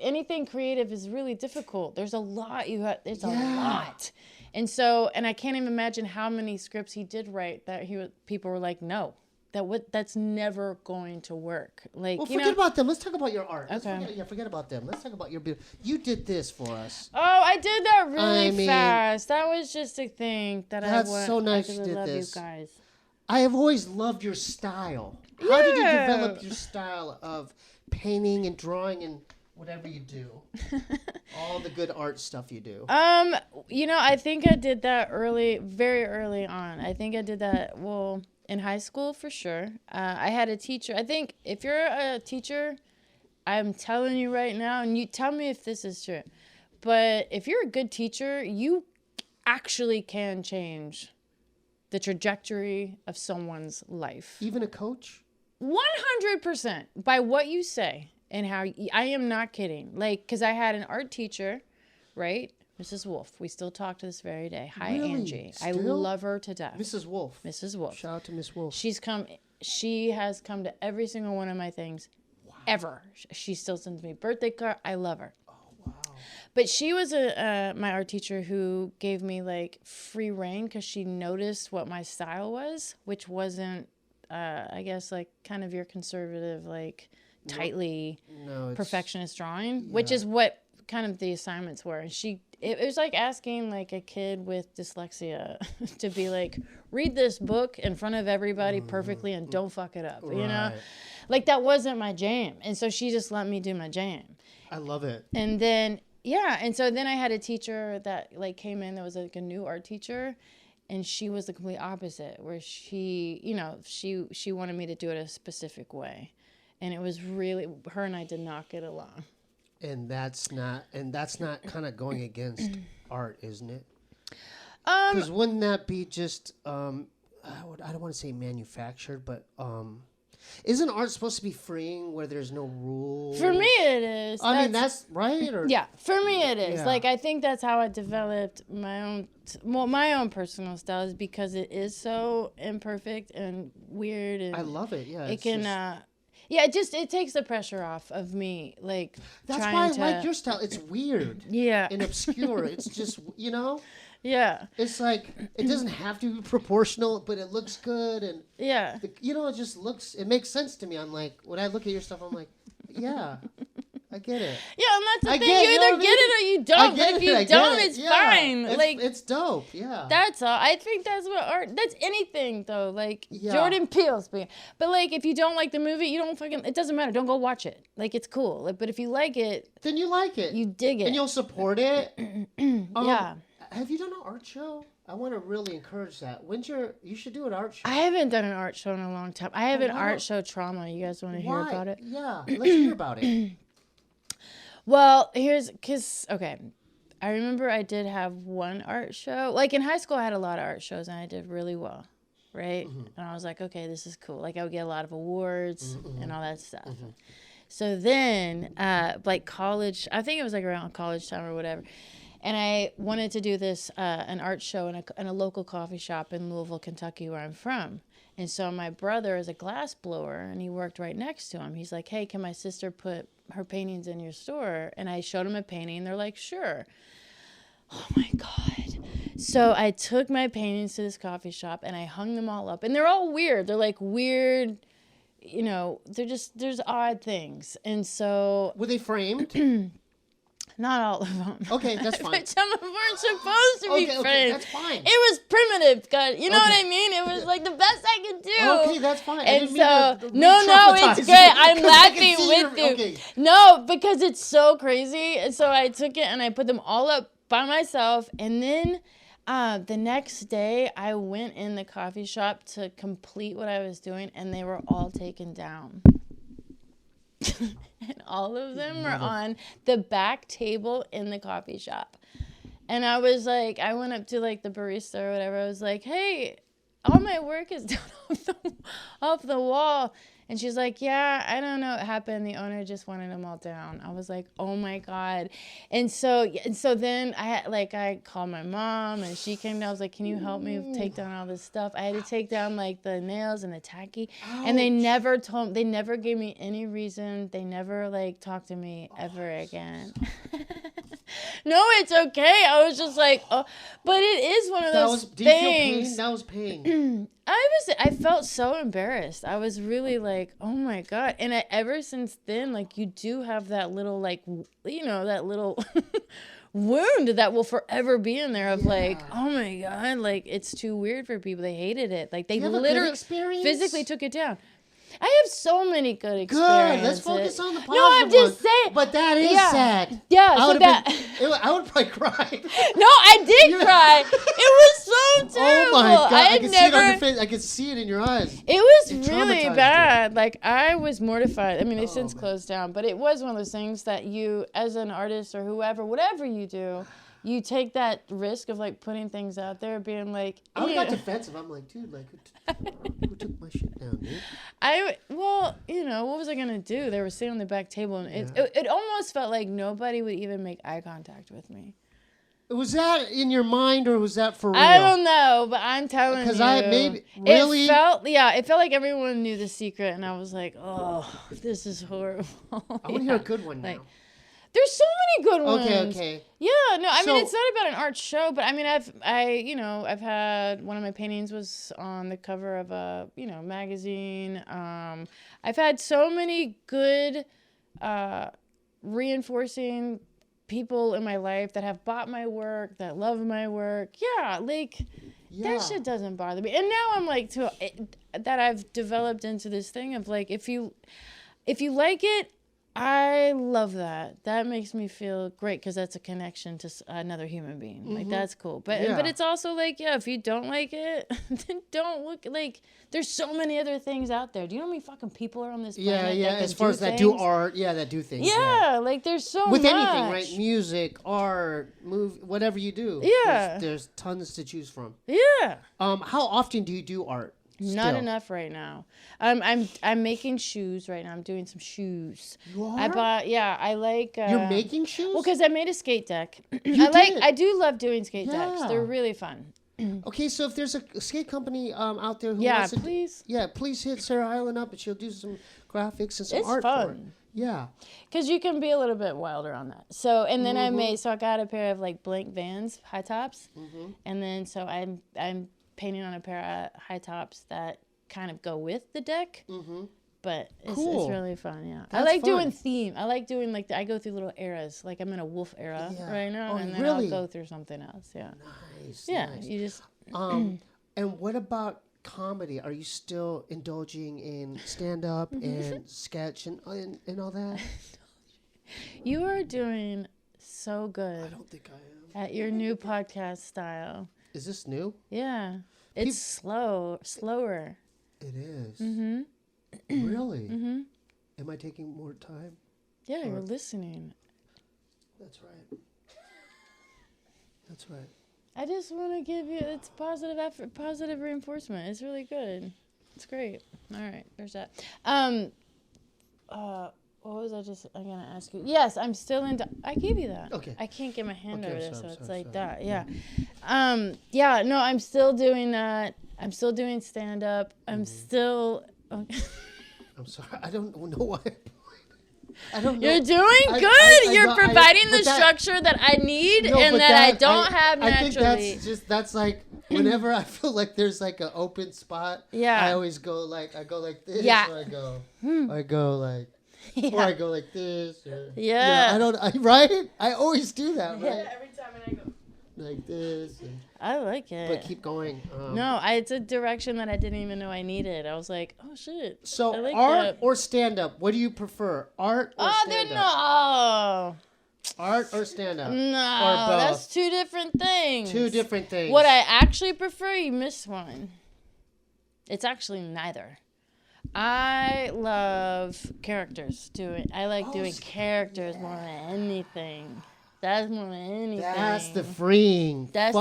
anything creative is really difficult. There's a lot there's a lot. And I can't even imagine how many scripts he did write that people were like, no, that's never going to work. Like, Well, forget about them. Let's talk about your art. Okay. Forget about them. Let's talk about your beauty. You did this for us. Oh, I did that really I mean, fast. That was just a thing that That's I want. so nice I you did love this. you guys. I have always loved your style. How did you Yeah. develop your style of painting and drawing and whatever you do? All the good art stuff you do. I think I did that very early on. I think I did that, in high school for sure. I had a teacher. I think if you're a teacher I'm telling you right now, and you tell me if this is true, but if you're a good teacher, you actually can change the trajectory of someone's life. Even a coach? 100% by what you say and how I am not kidding. Like, because I had an art teacher, right? Mrs. Wolf. We still talk to this very day. Hi, Really? Angie. Still? I love her to death. Mrs. Wolf. Mrs. Wolf. Shout out to Miss Wolf. She has come to every single one of my things ever. She still sends me birthday card. I love her. Oh, wow. But she was my art teacher who gave me like free reign because she noticed what my style was, which wasn't, I guess, like kind of your conservative, like tightly perfectionist drawing, which is what kind of the assignments were. And it was like asking like a kid with dyslexia to be like, read this book in front of everybody perfectly and don't fuck it up, you know? Like that wasn't my jam. And so she just let me do my jam. I love it. And then, yeah. And so then I had a teacher that like came in that was like a new art teacher. And she was the complete opposite, where she, you know, she wanted me to do it a specific way. And it was really, her and I did not get along. And that's not kind of going against art, isn't it? Because wouldn't that be just, I don't want to say manufactured, but isn't art supposed to be freeing where there's no rules? For me, it is. I mean, that's right. Or? Yeah, for me, it is. Yeah. Like, I think that's how I developed my own personal style, is because it is so imperfect and weird. And I love it. Yeah, it can. Yeah, it takes the pressure off of me. Like, that's trying why I to, like your style. It's weird. Yeah. And obscure. It's just, you know. Yeah. It's like, it doesn't have to be proportional, but it looks good. And, yeah. You know, it makes sense to me. I'm like, when I look at your stuff, I'm like, yeah, I get it. Yeah, and that's the thing. You either get it or you don't. But if you don't, it's fine. It's dope. Yeah. That's all. I think that's what art. That's anything though. Like Jordan Peele speaking. But like, if you don't like the movie, you don't fucking. It doesn't matter. Don't go watch it. Like, it's cool. Like, but if you like it, then you like it. You dig it, and you'll support it. Yeah. Have you done an art show? I want to really encourage that. You should do an art show. I haven't done an art show in a long time. I have an art show trauma. You guys want to hear about it? Yeah, let's hear about it. Well, okay. I remember I did have one art show. Like in high school, I had a lot of art shows and I did really well, right? Mm-hmm. And I was like, okay, this is cool. Like I would get a lot of awards and all that stuff. Mm-hmm. So then, like college, I think it was like around college time or whatever. And I wanted to do this, an art show in a local coffee shop in Louisville, Kentucky, where I'm from. And so my brother is a glass blower, and he worked right next to him. He's like, hey, can my sister put her paintings in your store? And I showed him a painting, and they're like, sure. Oh, my God. So I took my paintings to this coffee shop, and I hung them all up. And they're all weird. They're like weird, you know, there's odd things. And so... Were they framed? Not all of them. Okay, that's fine. But some of them weren't supposed to be framed. Okay, that's fine. It was primitive, God. You know what I mean? It was like the best I could do. Okay, that's fine. And so, no, it's great. I'm laughing with you. Okay. No, because it's so crazy. And so I took it and I put them all up by myself. And then the next day, I went in the coffee shop to complete what I was doing, and they were all taken down. And all of them were on the back table in the coffee shop. And I was like, I went up to like the barista or whatever. I was like, hey, all my work is down off the wall. And she's like, yeah, I don't know what happened. The owner just wanted them all down. I was like, oh my God. And so then I called my mom and she came down. I was like, can you help me take down all this stuff? I had to take down like the nails and the tacky. Ouch. And they never gave me any reason. They never like talked to me ever again. No, it's okay. I was just like, oh, but it is one of those things. Did you feel pain? That was pain. I felt so embarrassed. I was really like, oh my God. And ever since then, like you do have that little like, you know, that little wound that will forever be in there of like, oh my God, like it's too weird for people. They hated it. Like they literally physically took it down. I have so many good experiences. Good. Let's focus on the positive. No, I'm just saying. But that is sad. Yeah. I would probably cry. No, I did cry. It was so terrible. Oh my god! I can see it on never. your face. I can see it in your eyes. It was It really traumatized bad. Like, I was mortified. I mean, they've since closed down, but it was one of those things that you, as an artist or whoever, whatever you do, you take that risk of like putting things out there, being like, I "Ew." got defensive. I'm like, dude, like, who took my shit down, dude? Well, what was I gonna do? They were sitting on the back table, and it almost felt like nobody would even make eye contact with me. Was that in your mind or was that for real? I don't know, but I'm telling you. Because I maybe really. It felt like everyone knew the secret, and I was like, oh, this is horrible. I want to hear a good one now. Like, there's so many good ones. Okay. Yeah, no, I mean, it's not about an art show, but I mean, I've had one of my paintings was on the cover of a, magazine. I've had so many good, reinforcing people in my life that have bought my work, that love my work. Yeah, that shit doesn't bother me. And now I'm like, that I've developed into this thing of like, if you like it, I love that. That makes me feel great because that's a connection to another human being. Mm-hmm. Like, that's cool. But it's also like, if you don't like it, then don't look. Like, there's so many other things out there. Do you know how many fucking people are on this planet? Yeah. As far as that do art, that do things. Yeah, like there's so much. With anything, right? Music, art, movie, whatever you do. Yeah. There's tons to choose from. Yeah. How often do you do art? Not enough right now. I'm making shoes right now. I'm doing some shoes. You are? I like. You're making shoes? Well, because I made a skate deck. did? I do love doing skate decks. They're really fun. Okay, so if there's a skate company out there who wants to, please. Please hit Sarah Hyland up and she'll do some graphics and some It's art fun. for it. Yeah. Because you can be a little bit wilder on that. So, and then I got a pair of like blank Vans, high tops. Mm-hmm. And then so I'm painting on a pair of high tops that kind of go with the deck. Mm-hmm. But it's really fun, yeah. That's I like fun. doing theme. I like doing I go through little eras. Like I'm in a wolf era right now, and then I'll go through something else, yeah. Nice. Yeah, nice. you just... And what about comedy? Are you still indulging in stand-up and sketch and all that? You are doing so good. I don't think I am. At your new podcast style. Is this new? Yeah. It's slower. It is. Mm-hmm. Really? Mm-hmm. Am I taking more time? Yeah, you're listening. That's right. That's right. I just want to give you, it's positive effort, positive reinforcement. It's really good. It's great. All right, there's that. What was I'm going to ask you? Yes, I'm still into, I gave you that. Okay. I can't get my hand over this, so it's like sorry. that. Yeah. No, I'm still doing that. I'm still doing stand-up. I'm still... Okay. I'm sorry. I don't know why. I don't know. You're doing good. You're providing the that, structure that I need and that I don't have naturally. I think that's like whenever I feel like there's like an open spot. Yeah. I always go like this. Yeah. Or I go like. Yeah. Or I go like this. Or, yeah. Right? I always do that, right? Yeah, every time I go. Like this. I like it. But keep going. No, it's a direction that I didn't even know I needed. I was like, oh, shit. So I like art that. or stand-up? What do you prefer? Art or stand-up? No. Art or stand-up? No, or both? That's two different things. Two different things. What I actually prefer, you missed one. It's actually neither. I love characters. I like doing characters more than anything. That's more than anything. That's the freeing. That's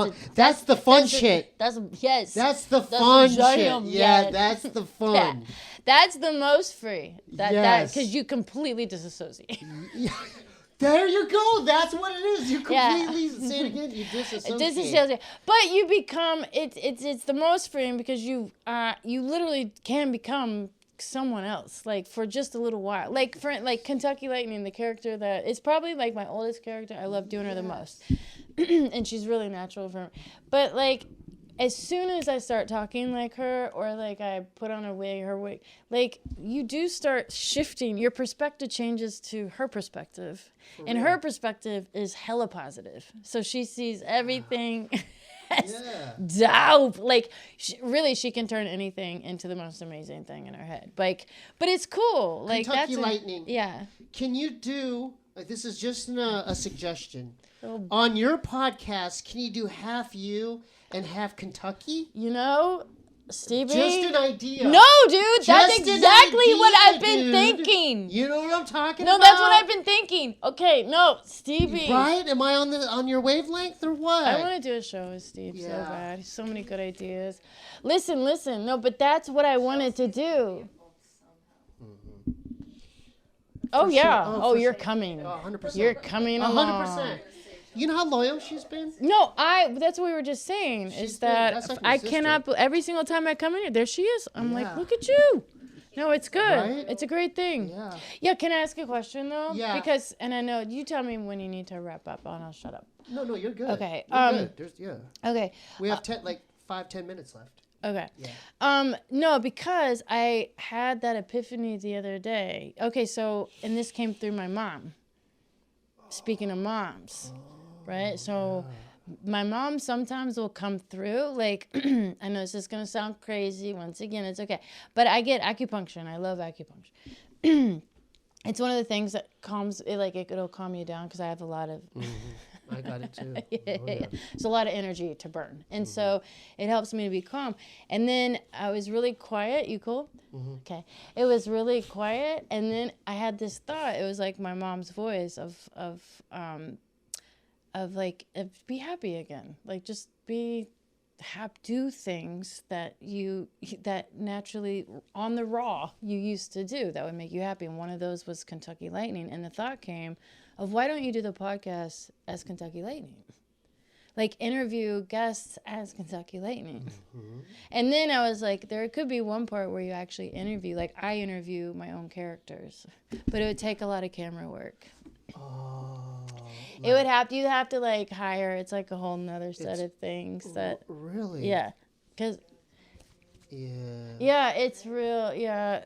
the fun shit. That's the fun shit. jam, Yeah, that's the fun. Yeah. That's the most free. Yes. Because you completely disassociate. There you go. That's what it is. You completely say it again. You disassociate. But you become it's the most freeing because you literally can become someone else, like for just a little while. Like for Kentucky Lightning, the character that is probably like my oldest character. I love doing her the most, and she's really natural for me. But like, as soon as I start talking like her, or like I put on her wig, like you do start shifting. Your perspective changes to her perspective, and her perspective is hella positive. So she sees everything. Dope. Like, she can turn anything into the most amazing thing in her head. Like, but it's cool. Like Kentucky Lightning. Yeah. Can you do? This is just a suggestion. On your podcast, can you do half you and have Kentucky? You know, Steebee. Just an idea. No, dude, that's Just an exactly what idea, I've been dude. thinking. You know what I'm talking No, about? that's what I've been thinking. Okay, no, Steebee. Right? Am I on your wavelength or what? I want to do a show with Steve so Yeah. bad. So many good ideas. Listen. No, but that's what I wanted to do. Oh, For yeah. sure. Oh, For you're sure. coming. 100%. You're coming along. 100%. You know how loyal she's been? No, that's what we were just saying. She's Is that that's like my I sister. cannot. Every single time I come in here, there she is. I'm like, Yeah. look at you. No, it's good. Right? It's a great thing. Yeah. Yeah. Can I ask a question though? Yeah. Because and I know you tell me when you need to wrap up, and I'll shut up. No, you're good. Okay, You're good. Okay. We have 5-10 minutes left. Okay. Yeah. No, because I had that epiphany the other day. Okay, so and this came through my mom. Speaking of moms, right? So my mom sometimes will come through. Like I know this is gonna sound crazy. Once again, it's okay. But I get acupuncture and I love acupuncture. It's one of the things that calms it, like it'll calm you down because I have a lot of I got it too. yeah. It's a lot of energy to burn. And so it helps me to be calm. And then I was really quiet. You cool? Okay. It was really quiet. And then I had this thought. It was like my mom's voice of be happy again. Like just do things that that naturally on the raw you used to do that would make you happy. And one of those was Kentucky Lightning. And the thought came of why don't you do the podcast as Kentucky Lightning? Like interview guests as Kentucky Lightning. And then I was like, there could be one part where you actually interview, like I interview my own characters, but it would take a lot of camera work. It would you'd have to like hire, it's like a whole nother set of things that. Really? Yeah. Cause. Yeah. Yeah, it's real. Yeah.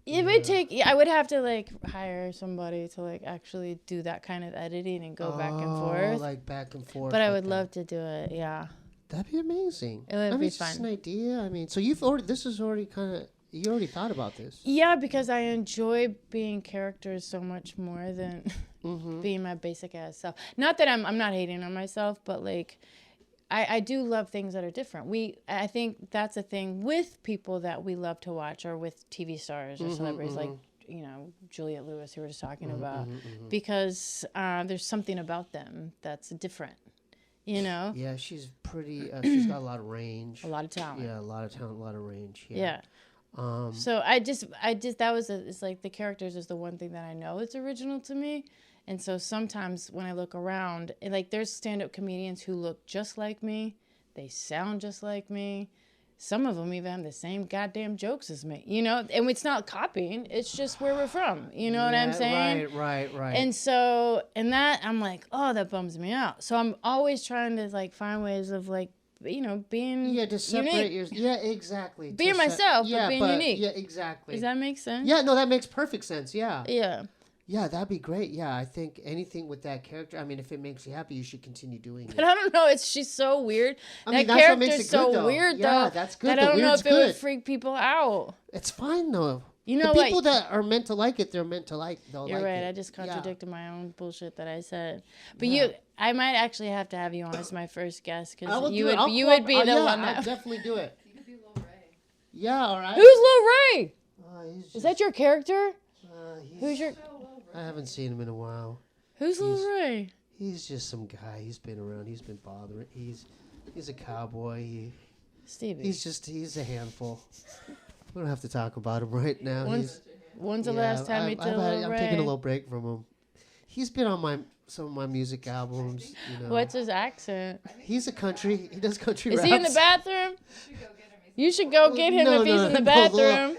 It would take, I would have to like hire somebody to like actually do that kind of editing and go back and forth. Like back and forth. But I like would that. love to do it. Yeah. That'd be amazing. It would I mean, be it's just fun. an idea. I mean, so you already thought about this. Yeah, because I enjoy being characters so much more than being my basic ass self. Not that I'm not hating on myself, but like I do love things that are different. I think that's a thing with people that we love to watch, or with TV stars or celebrities like Juliette Lewis, who we were just talking about, because there's something about them that's different. You know? Yeah, she's pretty. She's got a lot of range. A lot of talent. Yeah, a lot of talent, a lot of range. Yeah. So it's like the characters is the one thing that I know it's original to me. And so sometimes when I look around, like there's stand-up comedians who look just like me. They sound just like me. Some of them even have the same goddamn jokes as me, you know? And it's not copying. It's just where we're from. You know what I'm saying? Right. And so, and that, I'm like, oh, that bums me out. So I'm always trying to like find ways of like, being to separate unique. Exactly. Being myself, but being unique. Yeah, exactly. Does that make sense? Yeah, no, that makes perfect sense. Yeah. Yeah. Yeah, that'd be great. Yeah, I think anything with that character. I mean, if it makes you happy, you should continue doing it. But I don't know. She's so weird. I mean, that that's what makes character's it so good, though. weird, Yeah, though. that's good. That The I don't know weird's if it would good. freak people out. It's fine though. You know the what? people that are meant to like it, they're meant to like. They'll You're like right. it. I just Yeah. contradicted my own bullshit that I said. But Yeah. I might actually have to have you on as my first guest I because will you do it. would be the one I'll that. definitely do it. You could be Lil Ray. Yeah, all right. Who's Lil Ray? He's Is just- that your character? he's- Who's your? I haven't seen him in a while. Who's Lil Ray? He's just some guy. He's been around. He's been bothering. He's a cowboy. Stevie. He's a handful. We don't have to talk about him right now. When's the last time you did Lil I'm Ray? taking a little break from him. He's been on some of my music albums. What's his accent? He's a country. He does country Is raps. he in the bathroom? You should go get him if he's in the bathroom.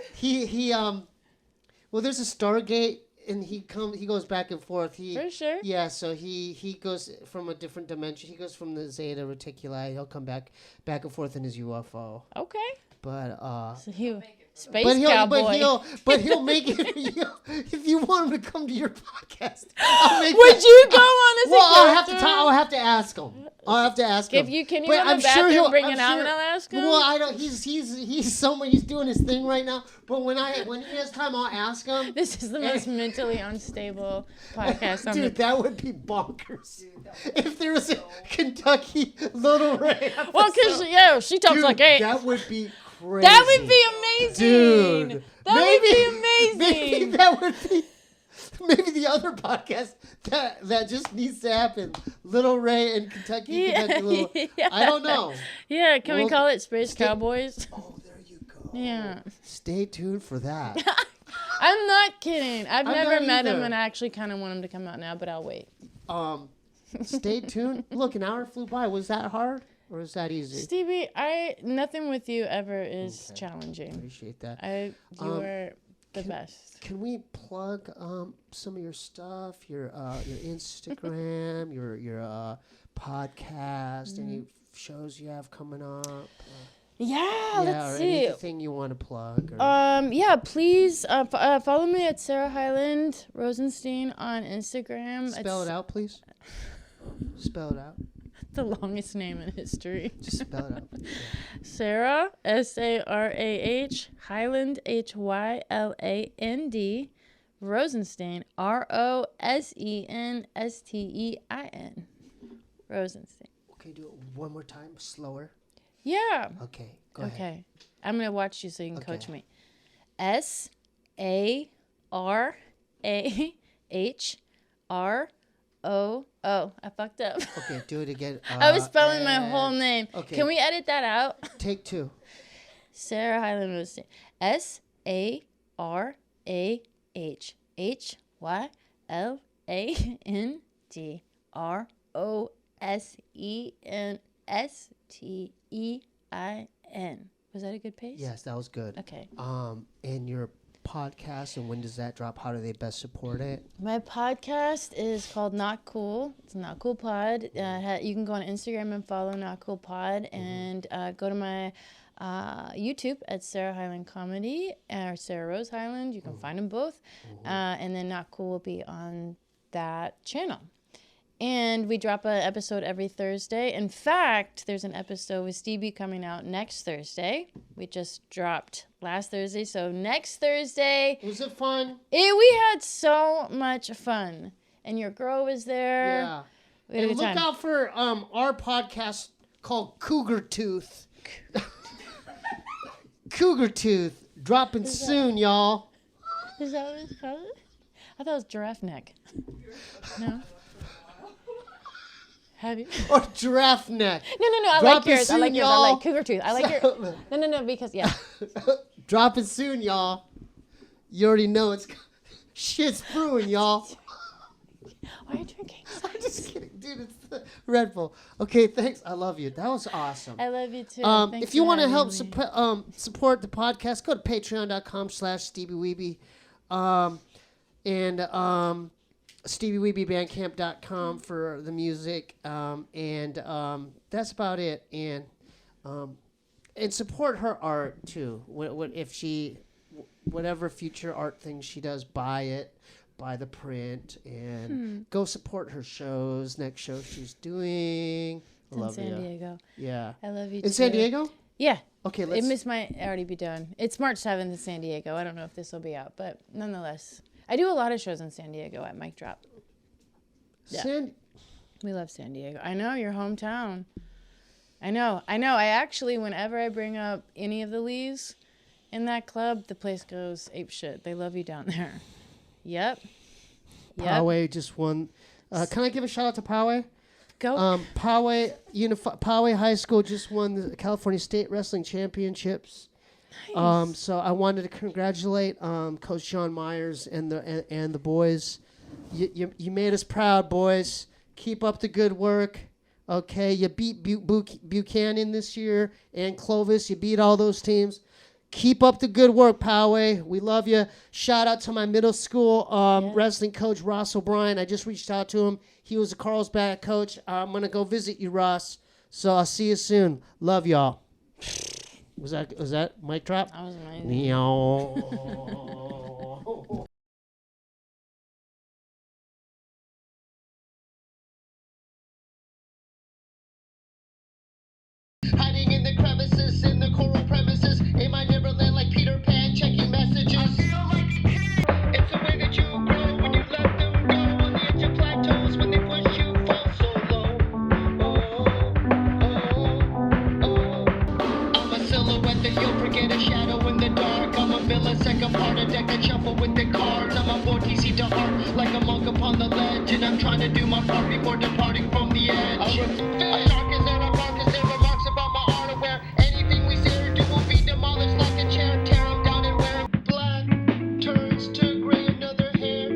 Well, there's a Stargate, and he goes back and forth. For sure. Yeah, so he goes from a different dimension. He goes from the Zeta Reticuli. He'll come back and forth in his UFO. Okay. But Space But cowboy. he'll make it. If you want him to come to your podcast, I'll make Would you go on as Well, a character? I'll have to ask him. I'll have to ask him. If you can, you But go to I'm the sure bathroom, he'll bring I'm it out, sure- and I'll ask him. Well, I don't. He's somewhere. He's doing his thing right now. But when he has time, I'll ask him. This is the most mentally unstable podcast on Dude, the. that would be bonkers. If there was a Kentucky Little Ray. Well, because she talks Dude, like eight. that would be crazy. That would be amazing. Dude. That would be amazing. Maybe that would be. Maybe the other podcast that just needs to happen. Little Ray and Kentucky. Little, yeah. I don't know. Yeah, can we Well, call it Space Cowboys? Oh, there you go. Yeah. Stay tuned for that. I'm not kidding. I've I'm never not met him, either. and I actually kind of want him to come out now, but I'll wait. Stay tuned. Look, an hour flew by. Was that hard or was that easy? Stevie, nothing with you ever is challenging. Appreciate that. You are the best. Can we plug some of your stuff, your Instagram, your podcast, any shows you have coming up? Let's or see. anything you want to plug. Or, Please follow me at Sarah Hyland Rosenstein on Instagram. spell it out, please. Spell it out. The longest name in history. Just spell it out. Sarah, Sarah, Hyland, Hyland, Rosenstein, Rosenstein. Rosenstein. Okay, do it one more time, slower. Yeah. Okay, go ahead. Okay. I'm going to watch you so you can Okay. coach me. SARAHRO. Oh, I fucked up. Okay, do it again. I was spelling my whole name. okay. Can we edit that out? Take two. Sarah Hyland Rosenstein. SARAHYLANDROSENSTEIN. Was that a good pace? Yes, that was good. Okay. And your podcast, and when does that drop? How do they best support it? My podcast is called Not Cool. It's Not Cool Pod. You can go on Instagram and follow Not Cool Pod, and go to my YouTube at Sarah Hyland Comedy or Sarah Rose Hyland. You can find them both. And then Not Cool will be on that channel. And we drop an episode every Thursday. In fact, there's an episode with Steebee coming out next Thursday. We just dropped last Thursday. So next Thursday. Was it fun? We had so much fun. And your girl was there. Yeah. We had a And good look time. out for our podcast called Cougar Tooth. Cougar Tooth dropping soon, y'all. Is that what it's called? I thought it was giraffe neck. No? Have you? Or giraffe neck. No. I Drop like it yours. I soon, like yours. I y'all. like cougar tooth. I like your. No. Because Dropping soon, y'all. You already know it's shit's brewing, y'all. Why are you drinking? I'm just kidding, dude. It's the Red Bull. Okay, thanks. I love you. That was awesome. I love you too. Thanks If you for want to having help me. support the podcast, go to patreon.com/SteebeeWeebee. And SteebieWeebieBandcamp.com for the music. That's about it. And support her art too. Whatever future art thing she does, buy it. Buy the print and go support her shows. Next show she's doing. It's in San Diego. Yeah. I love you In too. San Diego? Yeah. Okay, It might already be done. It's March 7th in San Diego. I don't know if this will be out, but nonetheless. I do a lot of shows in San Diego at Mic Drop. Yeah. We love San Diego. I know, your hometown. I know. I actually, whenever I bring up any of the Lees in that club, the place goes ape shit. They love you down there. Yep. Poway just won. Can I give a shout out to Poway? Go. Poway High School just won the California State Wrestling Championships. Nice. So I wanted to congratulate Coach John Myers and the boys. You made us proud, boys. Keep up the good work. Okay, you beat Buchanan this year and Clovis. You beat all those teams. Keep up the good work, Poway. We love you. Shout out to my middle school wrestling coach, Ross O'Brien. I just reached out to him. He was a Carlsbad coach. I'm going to go visit you, Ross. So I'll see you soon. Love y'all. Was that mic drop? That was amazing. Meow. Hiding in the crevices, in the coral premises. In my Neverland like Peter Pan, checking messages. It's the way that you grow when you let them go. On the edge of plateaus when they push you fall so low. I'm a silhouette that you'll forget, a shadow in the dark. I'm a millisecond part, a deck of shuffle with the cards. I'm a vortice to heart, like a monk upon the ledge. And I'm trying to do my part before departing from the edge. A shark is there, a bark is there, remarks about my art aware. Anything we say or do will be demolished like a chair. Tear 'em down and wear 'em black. Turns to gray, another hair.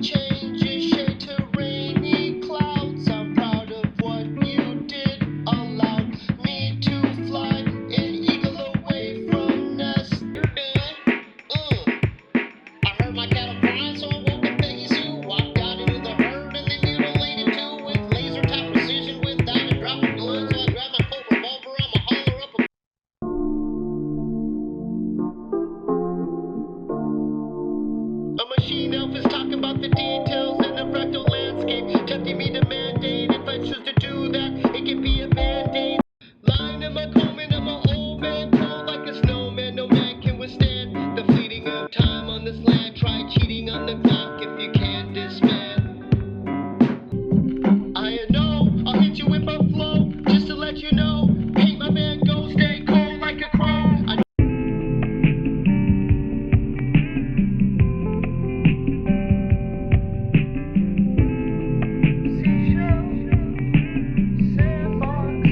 Changes shade to rainy clouds. I'm proud of what you did. Allowed me to fly an eagle away from nest. You're done. I heard my cattle cry, so I woke up Peggy Sue. Walked out into the herd and they mutilated too. With laser type precision without a drop of blood. So I grabbed my Colt revolver, I'ma holler up a machine elf is talking about the details.